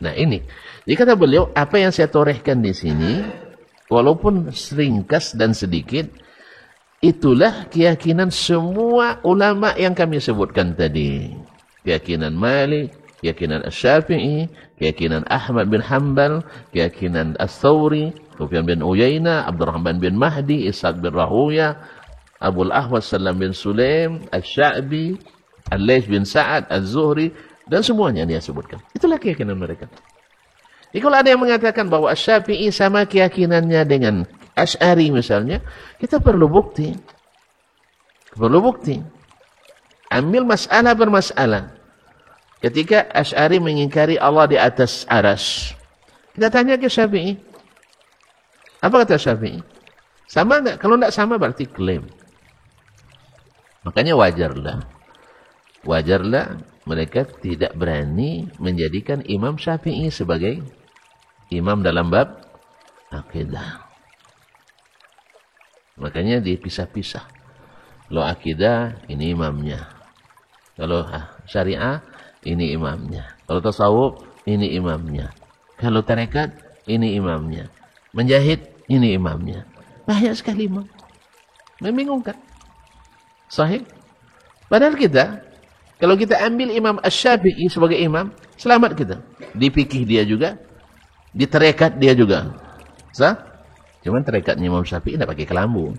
Nah ini, jadi kata beliau, apa yang saya torehkan di sini, walaupun ringkas dan sedikit, itulah keyakinan semua ulama yang kami sebutkan tadi. Keyakinan Malik, keyakinan Asy-Syafi'i, keyakinan Ahmad bin Hanbal, keyakinan Ats-Tsauri, Sufyan bin Uyainah, Abdurrahman bin Mahdi, Ishaq bin Rahuya, Abul Ahwas Salam bin Sulaim, Asy-Sya'bi, Al-Laits bin Sa'ad, Az-Zuhri, dan semuanya dia sebutkan. Itulah keyakinan mereka. Jadi kalau ada yang mengatakan bahwa Asy-Syafi'i sama keyakinannya dengan Asy'ari misalnya, kita perlu bukti. Perlu bukti. Ambil masalah per masalah. Ketika Asy'ari mengingkari Allah di atas aras, kita tanya ke Syafi'i. Apa kata Syafi'i? Sama enggak? Kalau enggak sama berarti klaim. Makanya wajarlah mereka tidak berani menjadikan Imam Syafi'i sebagai imam dalam bab akidah. Makanya dipisah-pisah. Kalau akidah, ini imamnya. Kalau syariah, ini imamnya. Kalau tasawuf, ini imamnya. Kalau tarekat, ini imamnya. Menjahid, ini imamnya. Banyak sekali imam. Membingungkan. Sahih? Padahal kita, kalau kita ambil Imam Asy-Syafi'i sebagai imam, selamat kita. Di fikih dia juga, di tarekat dia juga. Sah? Cuman tarekatnya Imam Syafi'i tidak pakai kelambu.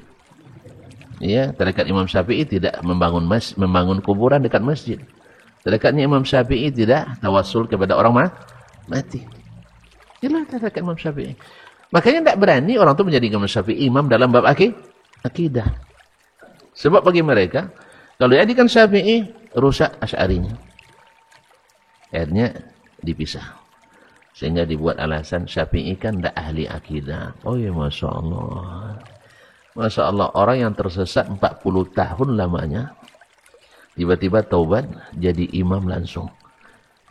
Ya, tarekat Imam Syafi'i tidak membangun kuburan dekat masjid. Tarekatnya Imam Syafi'i tidak tawassul kepada orang mati. Itulah tarekat Imam Syafi'i. Makanya tidak berani orang itu menjadi Imam Syafi'i imam dalam bab akidah. Sebab bagi mereka, kalau jadikan Syafi'i, rusak Asy'arinya. Akhirnya dipisah. Sehingga dibuat alasan Syafi'i kan tidak ahli akidah. Oh ya Masya Allah. Masya Allah, orang yang tersesat 40 tahun lamanya, tiba-tiba taubat, jadi imam langsung.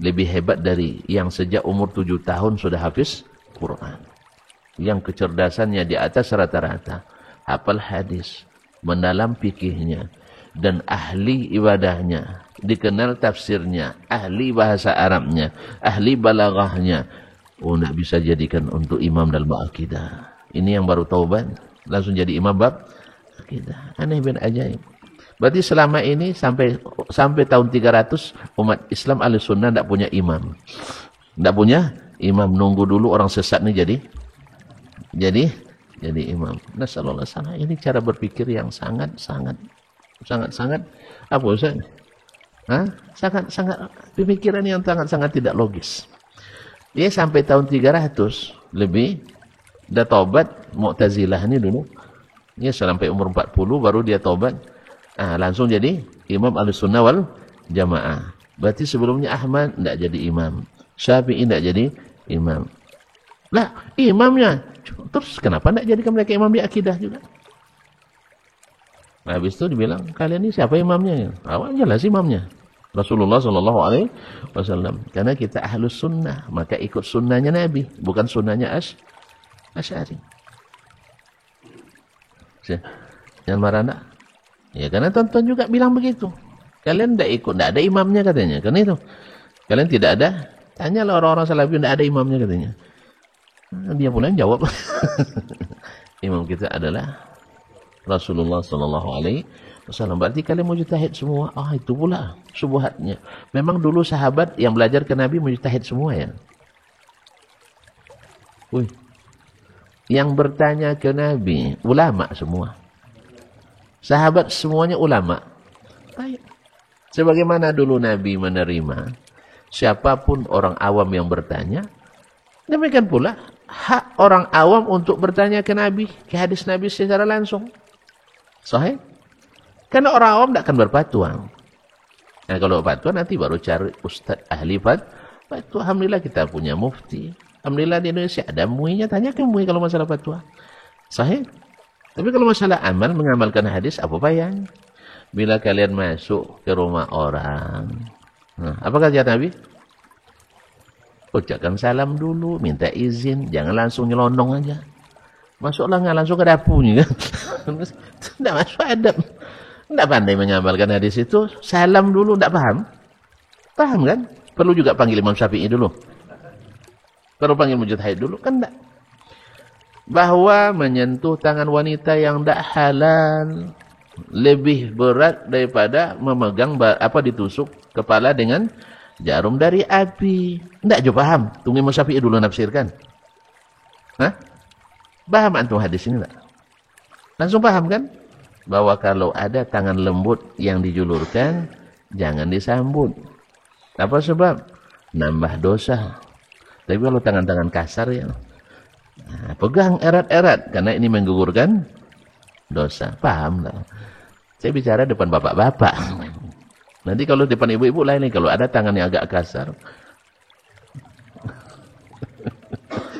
Lebih hebat dari yang sejak umur 7 tahun sudah hafiz Quran. Yang kecerdasannya di atas rata-rata. Hafal hadis, mendalam fikihnya, dan ahli ibadahnya. Dikenal tafsirnya, ahli bahasa Arabnya, ahli balaghahnya. Oh, tidak bisa jadikan untuk imam dalam akidah. Ini yang baru taubat, langsung jadi imam bab akidah. Aneh bin ajaib. Berarti selama ini sampai tahun 300 umat Islam Ahlussunnah tidak punya imam. Tidak punya imam, nunggu dulu orang sesat nih jadi imam. Nasallallahu sana, ini cara berpikir yang sangat apa Ustaz? Sangat pemikiran yang sangat tidak logis. Dia sampai tahun 300 lebih udah tobat. Mu'tazilah ini dulu. Dia sampai umur 40 baru dia tobat. Langsung jadi imam Ahlussunnah wal Jamaah. Berarti sebelumnya Ahmad tidak jadi imam. Syafi'i tidak jadi imam. Lah, imamnya. Terus kenapa tidak jadikan mereka imam di akidah juga? Nah, habis itu dibilang, kalian ini siapa imamnya? Awal jelas imamnya. Rasulullah SAW. Karena kita ahlus sunnah, maka ikut sunnahnya Nabi, bukan sunnahnya Asy'ari. Jangan marah enggak? Ya karena tonton juga bilang begitu. Kalian tidak ikut, tidak ada imamnya katanya. Karena itu, kalian tidak ada. Tanyalah orang-orang salafi, tidak ada imamnya katanya. Dia pula yang jawab. Imam kita adalah Rasulullah SAW. Berarti kalian mujtahid semua. Itu pula syubhatnya. Memang dulu sahabat yang belajar ke Nabi mujtahid semua ya. Yang bertanya ke Nabi ulama semua. Sahabat semuanya ulama. Sebagaimana dulu Nabi menerima siapapun orang awam yang bertanya, demikian pula hak orang awam untuk bertanya ke Nabi, ke hadis Nabi secara langsung. Sahih? Karena orang awam tidak akan berfatwa. Nah, kalau fatwa nanti baru cari ustaz ahli fatwa. Alhamdulillah kita punya mufti. Alhamdulillah di Indonesia ada MUI-nya, tanya ke MUI kalau masalah fatwa. Sahih? Tapi kalau masalah amal, mengamalkan hadis, apa payahnya? Bila kalian masuk ke rumah orang, apa kata Nabi? Ucapkan salam dulu, minta izin, jangan langsung nyelonong aja. Masuklah nggak langsung ke dapurnya kan? Tidak masuk adab. Tidak pandai mengamalkan hadis itu, salam dulu, tidak paham. Paham kan? Perlu juga panggil Imam Syafi'i dulu. Perlu panggil mujtahid dulu, kan tidak. Bahwa menyentuh tangan wanita yang tidak halal lebih berat daripada memegang ditusuk kepala dengan jarum dari api. Tidak juga paham. Tunggu Imam Syafi'i dulu nafsirkan. Paham antum hadis ini tak? Langsung paham kan? Bahwa kalau ada tangan lembut yang dijulurkan, jangan disambut. Apa sebab? Nambah dosa. Tapi kalau tangan-tangan kasar ya, pegang erat-erat. Karena ini menggugurkan dosa. Paham tak? Saya bicara depan bapak-bapak. Nanti kalau depan ibu-ibu lain. Kalau ada tangan yang agak kasar,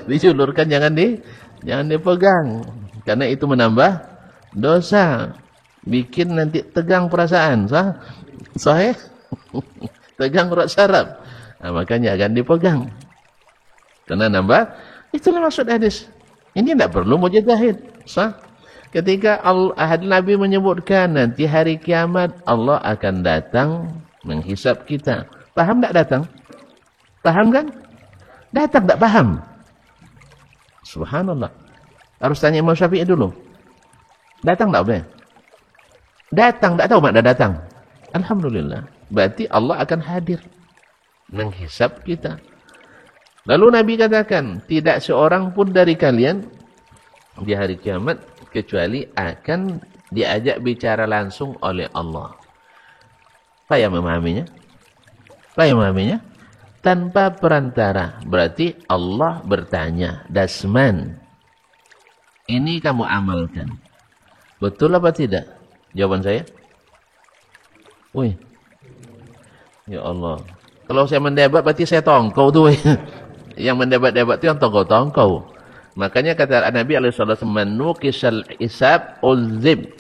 dijulurkan, jangan dipegang. Karena itu menambah dosa. Bikin nanti tegang perasaan. Sahih? Tegang urat saraf. Makanya akan dipegang. Karena nambah. Itulah maksud hadis. Ini tidak perlu mujtahid. Ketika Nabi menyebutkan nanti hari kiamat Allah akan datang menghisap kita. Paham tak datang? Paham kan? Datang tak paham. Subhanallah. Harus tanya Imam Syafi'i dulu. Datang tak boleh? Datang, tak tahu makna datang. Alhamdulillah. Berarti Allah akan hadir menghisap kita. Lalu Nabi katakan, tidak seorang pun dari kalian di hari kiamat kecuali akan diajak bicara langsung oleh Allah. Payah memahaminya? Payah memahaminya? Tanpa perantara. Berarti Allah bertanya, Dasman, ini kamu amalkan. Betul apa tidak? Jawaban saya? Ya Allah. Kalau saya mendebat berarti saya tongkau tuh. Yang mendebat-debat itu yang tongkau-tongkau. Makanya kata Nabi SAW, menukisal hisab uzib.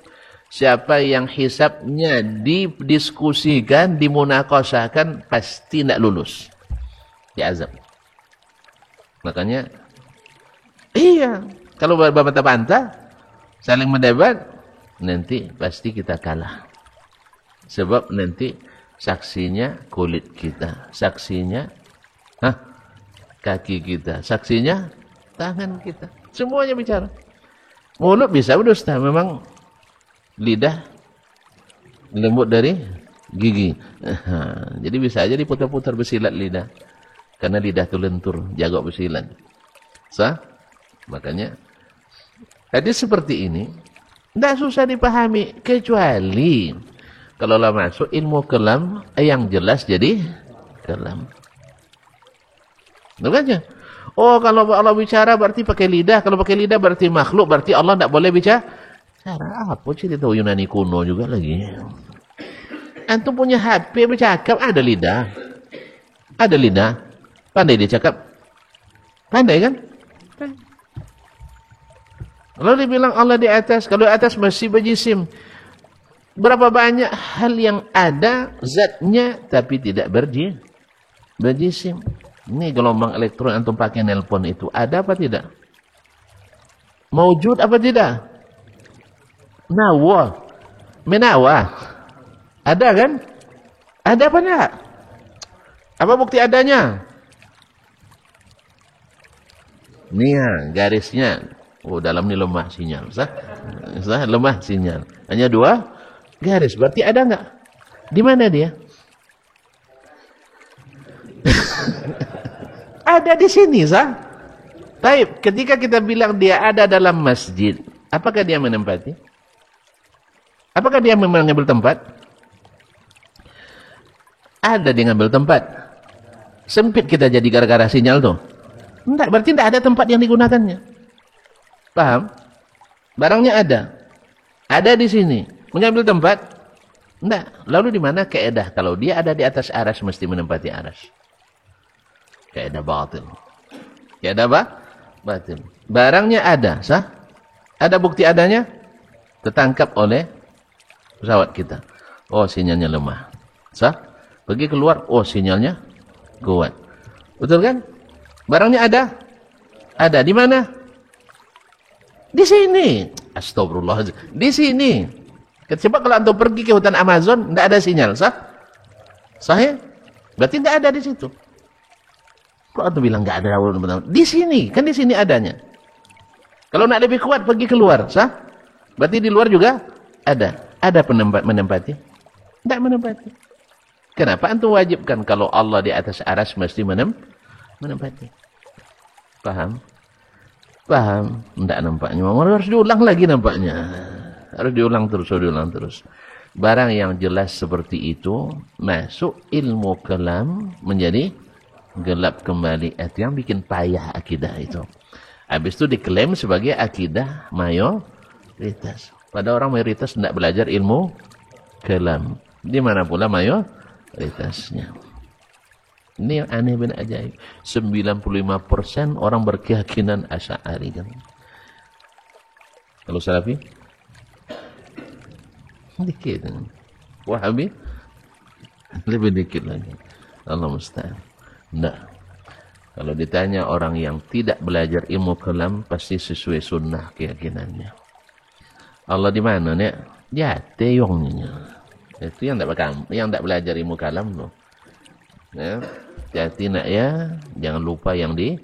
Siapa yang hisabnya didiskusikan, dimunakosahkan, pasti tidak lulus. Diazab. Makanya, iya. Kalau berbantah-bantah, saling mendebat, nanti pasti kita kalah. Sebab nanti saksinya kulit kita. Saksinya kaki kita. Saksinya tangan kita. Semuanya bicara. Mulut bisa berdusta. Memang lidah lembut dari gigi. Jadi bisa aja diputar-putar bersilat lidah. Karena lidah itu lentur, jaga besilan. Sah? Makanya hadis seperti ini tidak susah dipahami, kecuali kalau lah masuk ilmu kalam yang jelas jadi kalam. Makanya, oh kalau Allah bicara berarti pakai lidah, kalau pakai lidah berarti makhluk, berarti Allah tidak boleh bicara. Cara apa sih itu Yunani kuno juga lagi. Antum punya HP bercakap, ada lidah. Ada lidah. Pandai dia cakap. Pandai kan? Lalu dibilang Allah di atas, kalau di atas masih berjisim. Berapa banyak hal yang ada zatnya tapi tidak berjisim. Ini gelombang elektron antum pakai nelpon itu ada apa tidak? Maujud apa tidak? Nawa. Menawa. Ada kan? Ada apa enggak? Apa bukti adanya? Nih ya, garisnya. Oh, dalam ini lemah sinyal. Sah? Lemah sinyal. Hanya 2 garis. Berarti ada enggak? Di mana dia? Ada di sini, sah? Baik, ketika kita bilang dia ada dalam masjid, apakah dia menempati? Apakah dia memang mengambil tempat? Ada dia ngambil tempat. Sempit kita jadi gara-gara sinyal tuh. Enggak, berarti tidak ada tempat yang digunakannya. Paham? Barangnya ada. Ada di sini. Mengambil tempat? Enggak. Lalu di mana keedah? Kalau dia ada di atas aras, mesti menempati aras. Keedah batil. Keedah apa? Batil. Barangnya ada, sah? Ada bukti adanya? Tertangkap oleh pesawat kita. Oh, sinyalnya lemah. Sah? Pergi keluar, oh sinyalnya kuat. Betul kan? Barangnya ada? Ada. Di mana? Di sini. Astagfirullah. Di sini. Coba kalau antum pergi ke hutan Amazon, tidak ada sinyal, sah? Sah ya? Berarti tidak ada di situ. Kok antum bilang tidak ada? Di sini. Kan di sini adanya. Kalau nak lebih kuat, pergi keluar, sah? Berarti di luar juga ada. Ada menempati? Tidak menempati. Kenapa antum wajibkan kalau Allah di atas aras mesti menempati? Paham? Paham? Tidak nampaknya. Harus diulang lagi nampaknya. Harus diulang terus. Barang yang jelas seperti itu, masuk ilmu kalam menjadi gelap kembali. Itu yang bikin payah akidah itu. Habis itu diklaim sebagai akidah mayoritas. Pada orang mayoritas tidak belajar ilmu kalam. Di mana pula mayoritasnya. Ini yang aneh bin ajaib. 95% orang berkeyakinan Asy'ari kan. Kalau Salafi? Dikit. Wahabi? Lebih dikit lagi. Allah musta'an. Tidak. Kalau ditanya orang yang tidak belajar ilmu kalam, pasti sesuai sunnah keyakinannya. Allah di mana, Nek? Jate yongnya. Itu yang tidak belajar ilmu kalam loh. Ya, hati nak ya, jangan lupa yang di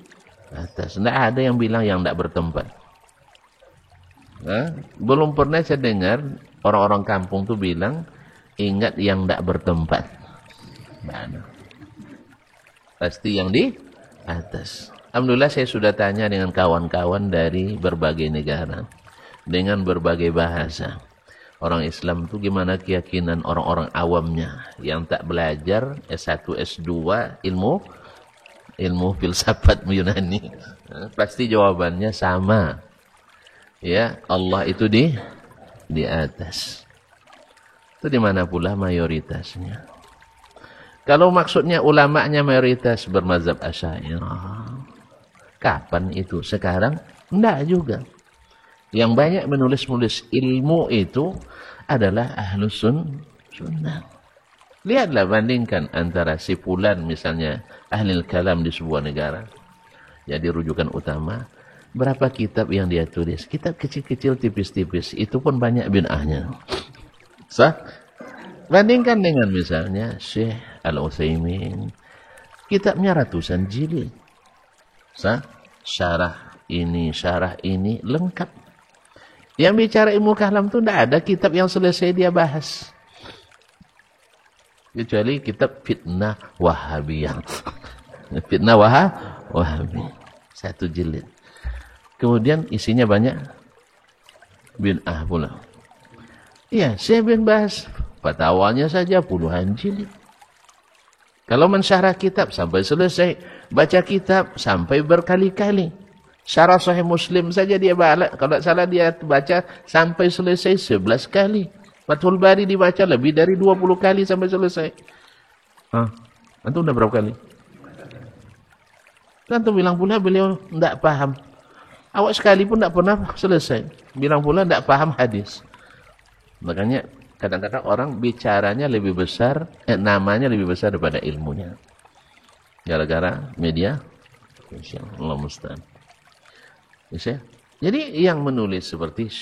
atas. Tidak ada yang bilang yang tidak bertempat. Nah, belum pernah saya dengar orang-orang kampung tuh bilang ingat yang tidak bertempat. Mana? Pasti yang di atas. Alhamdulillah saya sudah tanya dengan kawan-kawan dari berbagai negara, dengan berbagai bahasa. Orang Islam itu gimana keyakinan orang-orang awamnya yang tak belajar S1, S2 ilmu filsafat Yunani. Pasti jawabannya sama. Ya, Allah itu di atas. Itu di mana pula mayoritasnya. Kalau maksudnya ulamanya mayoritas bermazhab Asy'ariyah. Kapan itu? Sekarang? Enggak juga. Yang banyak menulis ilmu itu adalah ahlus sunnah. Lihatlah, bandingkan antara si fulan misalnya ahlul kalam di sebuah negara. Jadi rujukan utama. Berapa kitab yang dia tulis? Kitab kecil-kecil, tipis-tipis. Itu pun banyak bid'ahnya. Sah? Bandingkan dengan misalnya Syekh Al-Utsaimin. Kitabnya ratusan jilid. Sah? Syarah ini lengkap. Yang bicara ilmu kalam itu tidak ada kitab yang selesai dia bahas. Kecuali kitab fitnah Wahabiyah. Fitnah Wahabi. 1 jilid. Kemudian isinya banyak bid'ah pula. Iya, Syekh bin Baz fatwanya saja puluhan jilid. Kalau mensyarah kitab sampai selesai, baca kitab sampai berkali-kali. Syarah Sahih Muslim saja dia baca, kalau salah dia baca sampai selesai 11 kali. Fathul Bari dibaca lebih dari 20 kali sampai selesai. Antum udah berapa kali? Antum bilang pula beliau tidak paham. Awak sekalipun tidak pernah selesai. Bilang pula tidak paham hadis. Makanya kadang-kadang orang bicaranya lebih besar, namanya lebih besar daripada ilmunya. Gara-gara media. Allah musta'an. Jadi yang menulis seperti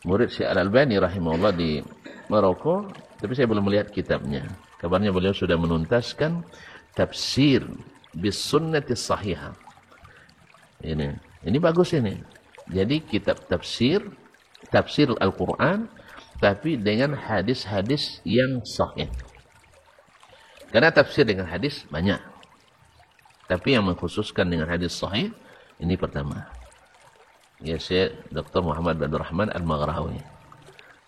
murid Syekh Al-Albani rahimahullah di Maroko, tapi saya belum melihat kitabnya. Kabarnya beliau sudah menuntaskan tafsir bis sunnati sahihah. Ini bagus ini. Jadi kitab tafsir Al-Quran, tapi dengan hadis-hadis yang sahih. Karena tafsir dengan hadis banyak. Tapi yang mengkhususkan dengan hadis sahih, ini pertama. Ya Syekh Dr. Muhammad bin Rahman Al-Maghrawi.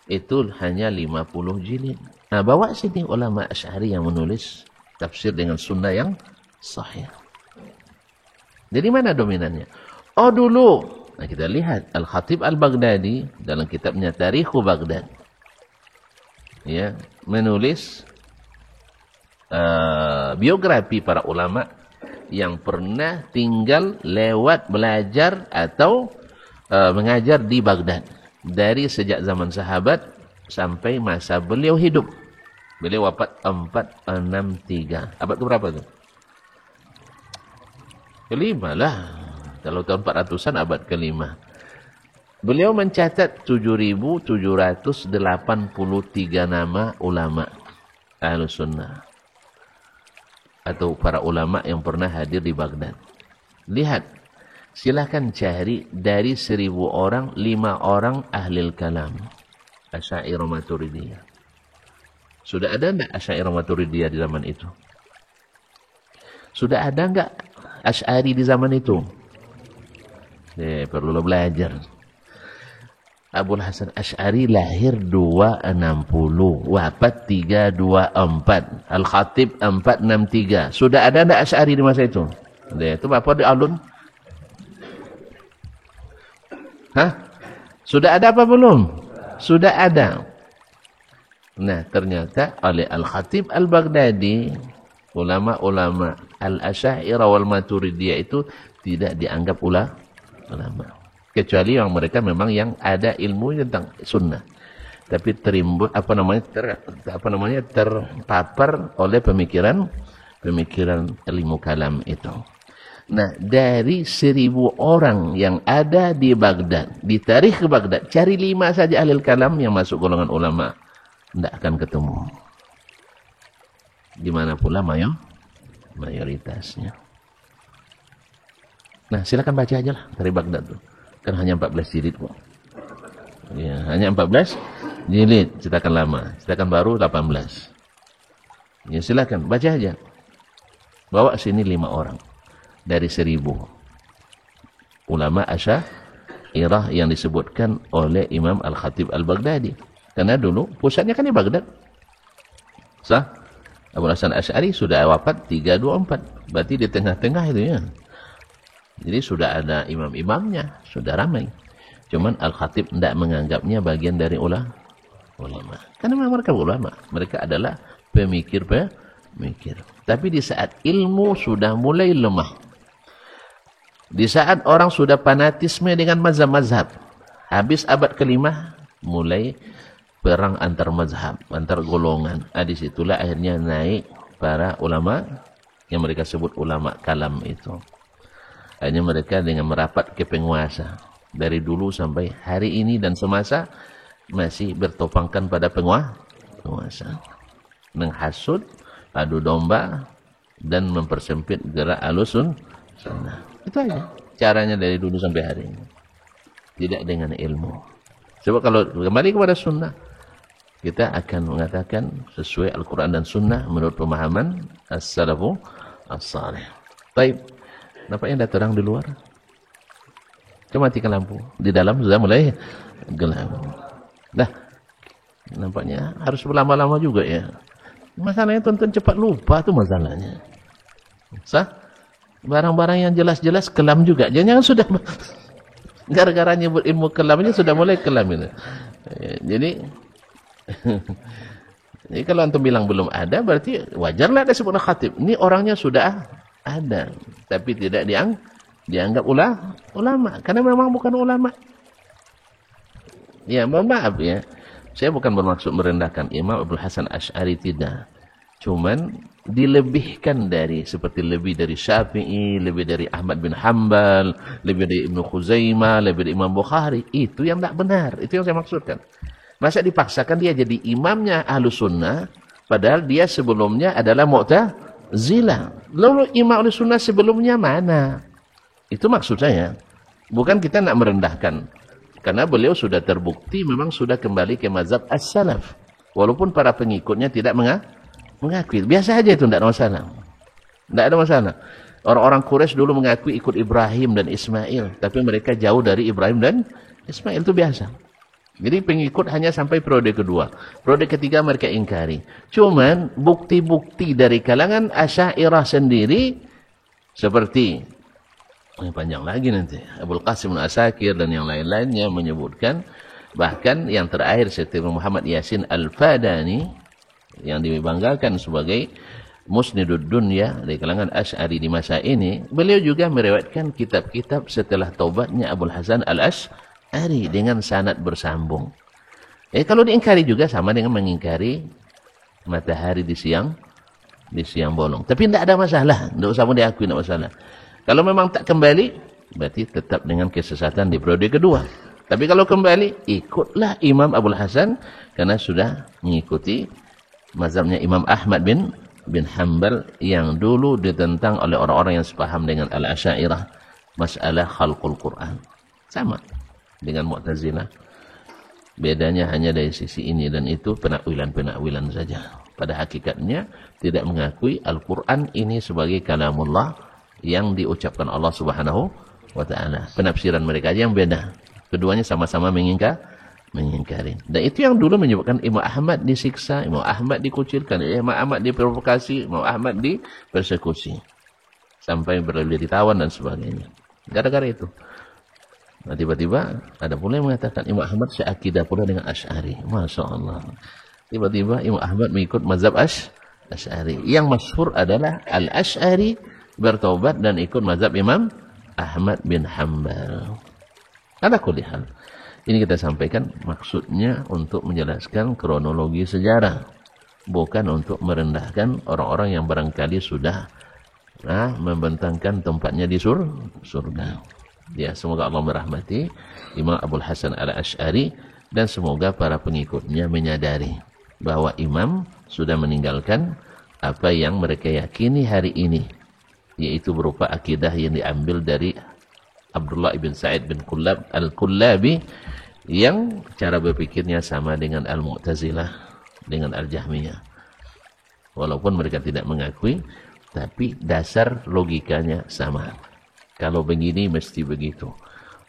Itu hanya 50 jilid. Nah, bawa sini ulama Asy'ari yang menulis tafsir dengan sunnah yang sahih. Jadi mana dominannya? Oh dulu, nah kita lihat Al-Khatib Al-Baghdadi dalam kitabnya Tarikhu Baghdad, ya, menulis biografi para ulama yang pernah tinggal, lewat, belajar atau mengajar di Baghdad dari sejak zaman sahabat sampai masa beliau hidup. Beliau wafat 463. Abad keberapa tuh? Kelima lah. Kalau tahun 400-an abad kelima. Beliau mencatat 7.783 nama ulama Ahlus Sunnah. Atau para ulama yang pernah hadir di Baghdad. Lihat. Silahkan cari dari 1.000 orang, 5 orang ahlil kalam. Asy'ariyah Maturidiyah. Sudah ada enggak Asy'ariyah Maturidiyah di zaman itu? Sudah ada enggak Asy'ari di zaman itu? Perlu belajar. Abul Hasan Asy'ari lahir 260, wafat 324. Al-Khatib 463. Sudah ada enggak Asy'ari di masa itu? Itu Bapak di alun. Sudah ada apa belum? Sudah ada. Nah, ternyata oleh Al-Khatib Al-Baghdadi, ulama-ulama Al-Asy'ariyah wal Maturidiyah itu tidak dianggap ulama. Kecuali yang mereka memang yang ada ilmu tentang sunnah. Tapi terpapar oleh pemikiran ilmu kalam itu. Nah, dari 1.000 orang yang ada di Baghdad, di tarikh Baghdad, cari 5 saja ahli kalam yang masuk golongan ulama. Tidak akan ketemu. Di mana pula mayoritasnya. Nah, silakan baca aja lah dari Baghdad tuh. Kan hanya 14 jilid kok. Ya, hanya 14 jilid, cetakan lama. Cetakan baru 18. Ya, silakan baca aja. Bawa sini 5 orang. Dari 1.000 ulama Asy'ariyah yang disebutkan oleh Imam Al-Khatib Al-Baghdadi. Karena dulu pusatnya kan di Baghdad. Sah? Abul Hasan Asy'ari sudah wafat 324. Berarti di tengah-tengah itu ya. Jadi sudah ada imam-imamnya, sudah ramai. Cuman Al-Khatib tidak menganggapnya bagian dari ulama. Karena memang mereka ulama. Mereka adalah pemikir. Tapi di saat ilmu sudah mulai lemah, di saat orang sudah fanatisme dengan mazhab-mazhab, habis abad kelima, mulai perang antar mazhab, antar golongan. Disitulah akhirnya naik para ulama, yang mereka sebut ulama kalam itu. Akhirnya mereka dengan merapat ke penguasa. Dari dulu sampai hari ini dan semasa, masih bertopangkan pada penguasa. Menghasut, adu domba, dan mempersempit gerak Ahlus Sunnah. Itu aja caranya dari dulu sampai hari ini. Tidak dengan ilmu. Sebab kalau kembali kepada sunnah, kita akan mengatakan sesuai Al-Quran dan sunnah menurut pemahaman as-salafu as-salih. Baik, nampaknya ada terang di luar. Coba matikan lampu. Di dalam sudah mulai gelap. Dah, nampaknya harus berlama-lama juga ya. Masalahnya tonton cepat lupa tuh masalahnya. Sah? Barang-barang yang jelas-jelas kelam juga. Jangan sudah gara-gara nyebut ilmu kelamnya sudah mulai kelam ini. Jadi jadi kalau antum bilang belum ada, berarti wajarlah ada sebuah khatib. Ini orangnya sudah ada, tapi tidak dianggap ulama, karena memang bukan ulama. Ya, mohon maaf ya. Saya bukan bermaksud merendahkan Imam Abdul Hasan Asy'ari, tidak. Cuman dilebihkan dari, seperti lebih dari Syafi'i, lebih dari Ahmad bin Hanbal, lebih dari Ibnu Khuzaimah, lebih dari Imam Bukhari. Itu yang tidak benar. Itu yang saya maksudkan. Masa dipaksakan dia jadi imamnya Ahlus Sunnah, padahal dia sebelumnya adalah Mu'tazilah. Lalu imam Ahlus Sunnah sebelumnya mana? Itu maksud saya. Bukan kita nak merendahkan. Karena beliau sudah terbukti memang sudah kembali ke mazhab as-salaf. Walaupun para pengikutnya tidak mengakui. Biasa aja itu, tidak ada masalah. Tidak ada masalah. Orang-orang Quraisy dulu mengakui ikut Ibrahim dan Ismail. Tapi mereka jauh dari Ibrahim dan Ismail, itu biasa. Jadi pengikut hanya sampai periode kedua. Periode ketiga mereka ingkari. Cuman bukti-bukti dari kalangan Asy'ariyah sendiri, seperti panjang lagi nanti, Abul Qasim Al-Asakir dan yang lain-lainnya menyebutkan, bahkan yang terakhir seperti Muhammad Yasin Al-Fadani yang dibanggakan sebagai musnidud dunya dari kalangan Asy'ari di masa ini, beliau juga meriwayatkan kitab-kitab setelah taubatnya Abul Hasan Al-Asy'ari dengan sanad bersambung. Kalau diingkari juga sama dengan mengingkari matahari di siang bolong. Tapi tidak ada masalah, tidak usah pun diakui, tidak masalah. Kalau memang tak kembali, berarti tetap dengan kesesatan di periode kedua. Tapi kalau kembali, ikutlah Imam Abul Hasan, karena sudah mengikuti mazhabnya Imam Ahmad bin Hanbal yang dulu ditentang oleh orang-orang yang sepaham dengan Al-Asy'ariyah, masalah khalqul Quran. Sama dengan Mu'tazilah. Bedanya hanya dari sisi ini dan itu, penakwilan-penakwilan saja. Pada hakikatnya tidak mengakui Al-Quran ini sebagai kalamullah yang diucapkan Allah Subhanahu wa ta'ala. Penafsiran mereka yang beda. Keduanya sama-sama mengingkari. Dan itu yang dulu menyebabkan Imam Ahmad disiksa, Imam Ahmad dikucilkan, Imam Ahmad diprovokasi, Imam Ahmad dipersekusi. Sampai berlebih ditawan dan sebagainya. Gara-gara itu. Nah, tiba-tiba ada pula yang mengatakan Imam Ahmad seakidah pula dengan Asy'ari. Masya Allah. Tiba-tiba Imam Ahmad mengikut mazhab Asy'ari. Yang masyhur adalah Al-Asy'ari bertaubat dan ikut mazhab Imam Ahmad bin Hanbal. Ala kulli hal. Ini kita sampaikan maksudnya untuk menjelaskan kronologi sejarah. Bukan untuk merendahkan orang-orang yang barangkali sudah membentangkan tempatnya di surga. Ya, semoga Allah merahmati Imam Abul Hasan Al-Asy'ari dan semoga para pengikutnya menyadari bahwa imam sudah meninggalkan apa yang mereka yakini hari ini, yaitu berupa akidah yang diambil dari Abdullah ibn Sa'id bin Kullab Al-Kullabi yang cara berpikirnya sama dengan Al-Mu'tazilah, dengan Al-Jahmiyah. Walaupun mereka tidak mengakui, tapi dasar logikanya sama. Kalau begini mesti begitu.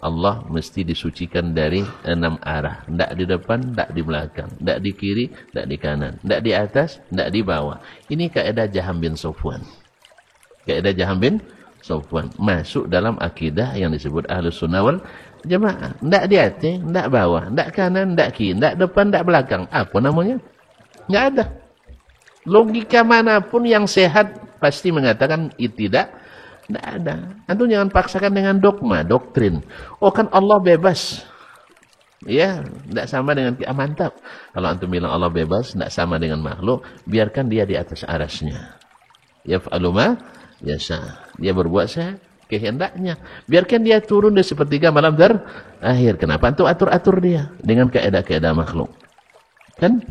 Allah mesti disucikan dari 6 arah. Tidak di depan, tidak di belakang. Tidak di kiri, tidak di kanan. Tidak di atas, tidak di bawah. Ini kaidah Jaham bin Safwan. Kaidah Jaham bin Safwan masuk dalam akidah yang disebut Ahlus Sunnah wal Jamaah. Tidak di atas, tidak bawah, tidak kanan, tidak kiri, tidak depan, tidak belakang. Apa namanya? Tidak ada. Logika manapun yang sehat pasti mengatakan tidak. Tidak ada. Antum jangan paksakan dengan dogma, doktrin. Oh kan Allah bebas. Ya, tidak sama dengan mantap. Kalau antum bilang Allah bebas, tidak sama dengan makhluk, biarkan dia di atas arasnya. Yaf'alu ma yasha. Dia berbuat kehendaknya. Biarkan dia turun di sepertiga malam terakhir. Kenapa antum atur-atur dia dengan keadaan makhluk? Kan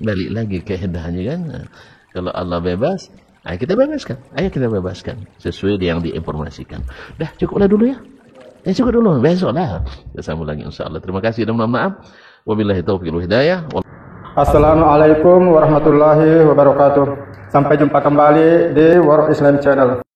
balik lagi keadaannya kan. Kalau Allah bebas, ayo kita bebaskan sesuai yang diinformasikan. Dah cukuplah dulu ya. Cukup dulu, besoklah kita sambung lagi insyaallah. Terima kasih dan mohon maaf. Wabillahi taufiq wal hidayah. Assalamualaikum warahmatullahi wabarakatuh. Sampai jumpa kembali di War Islam Channel.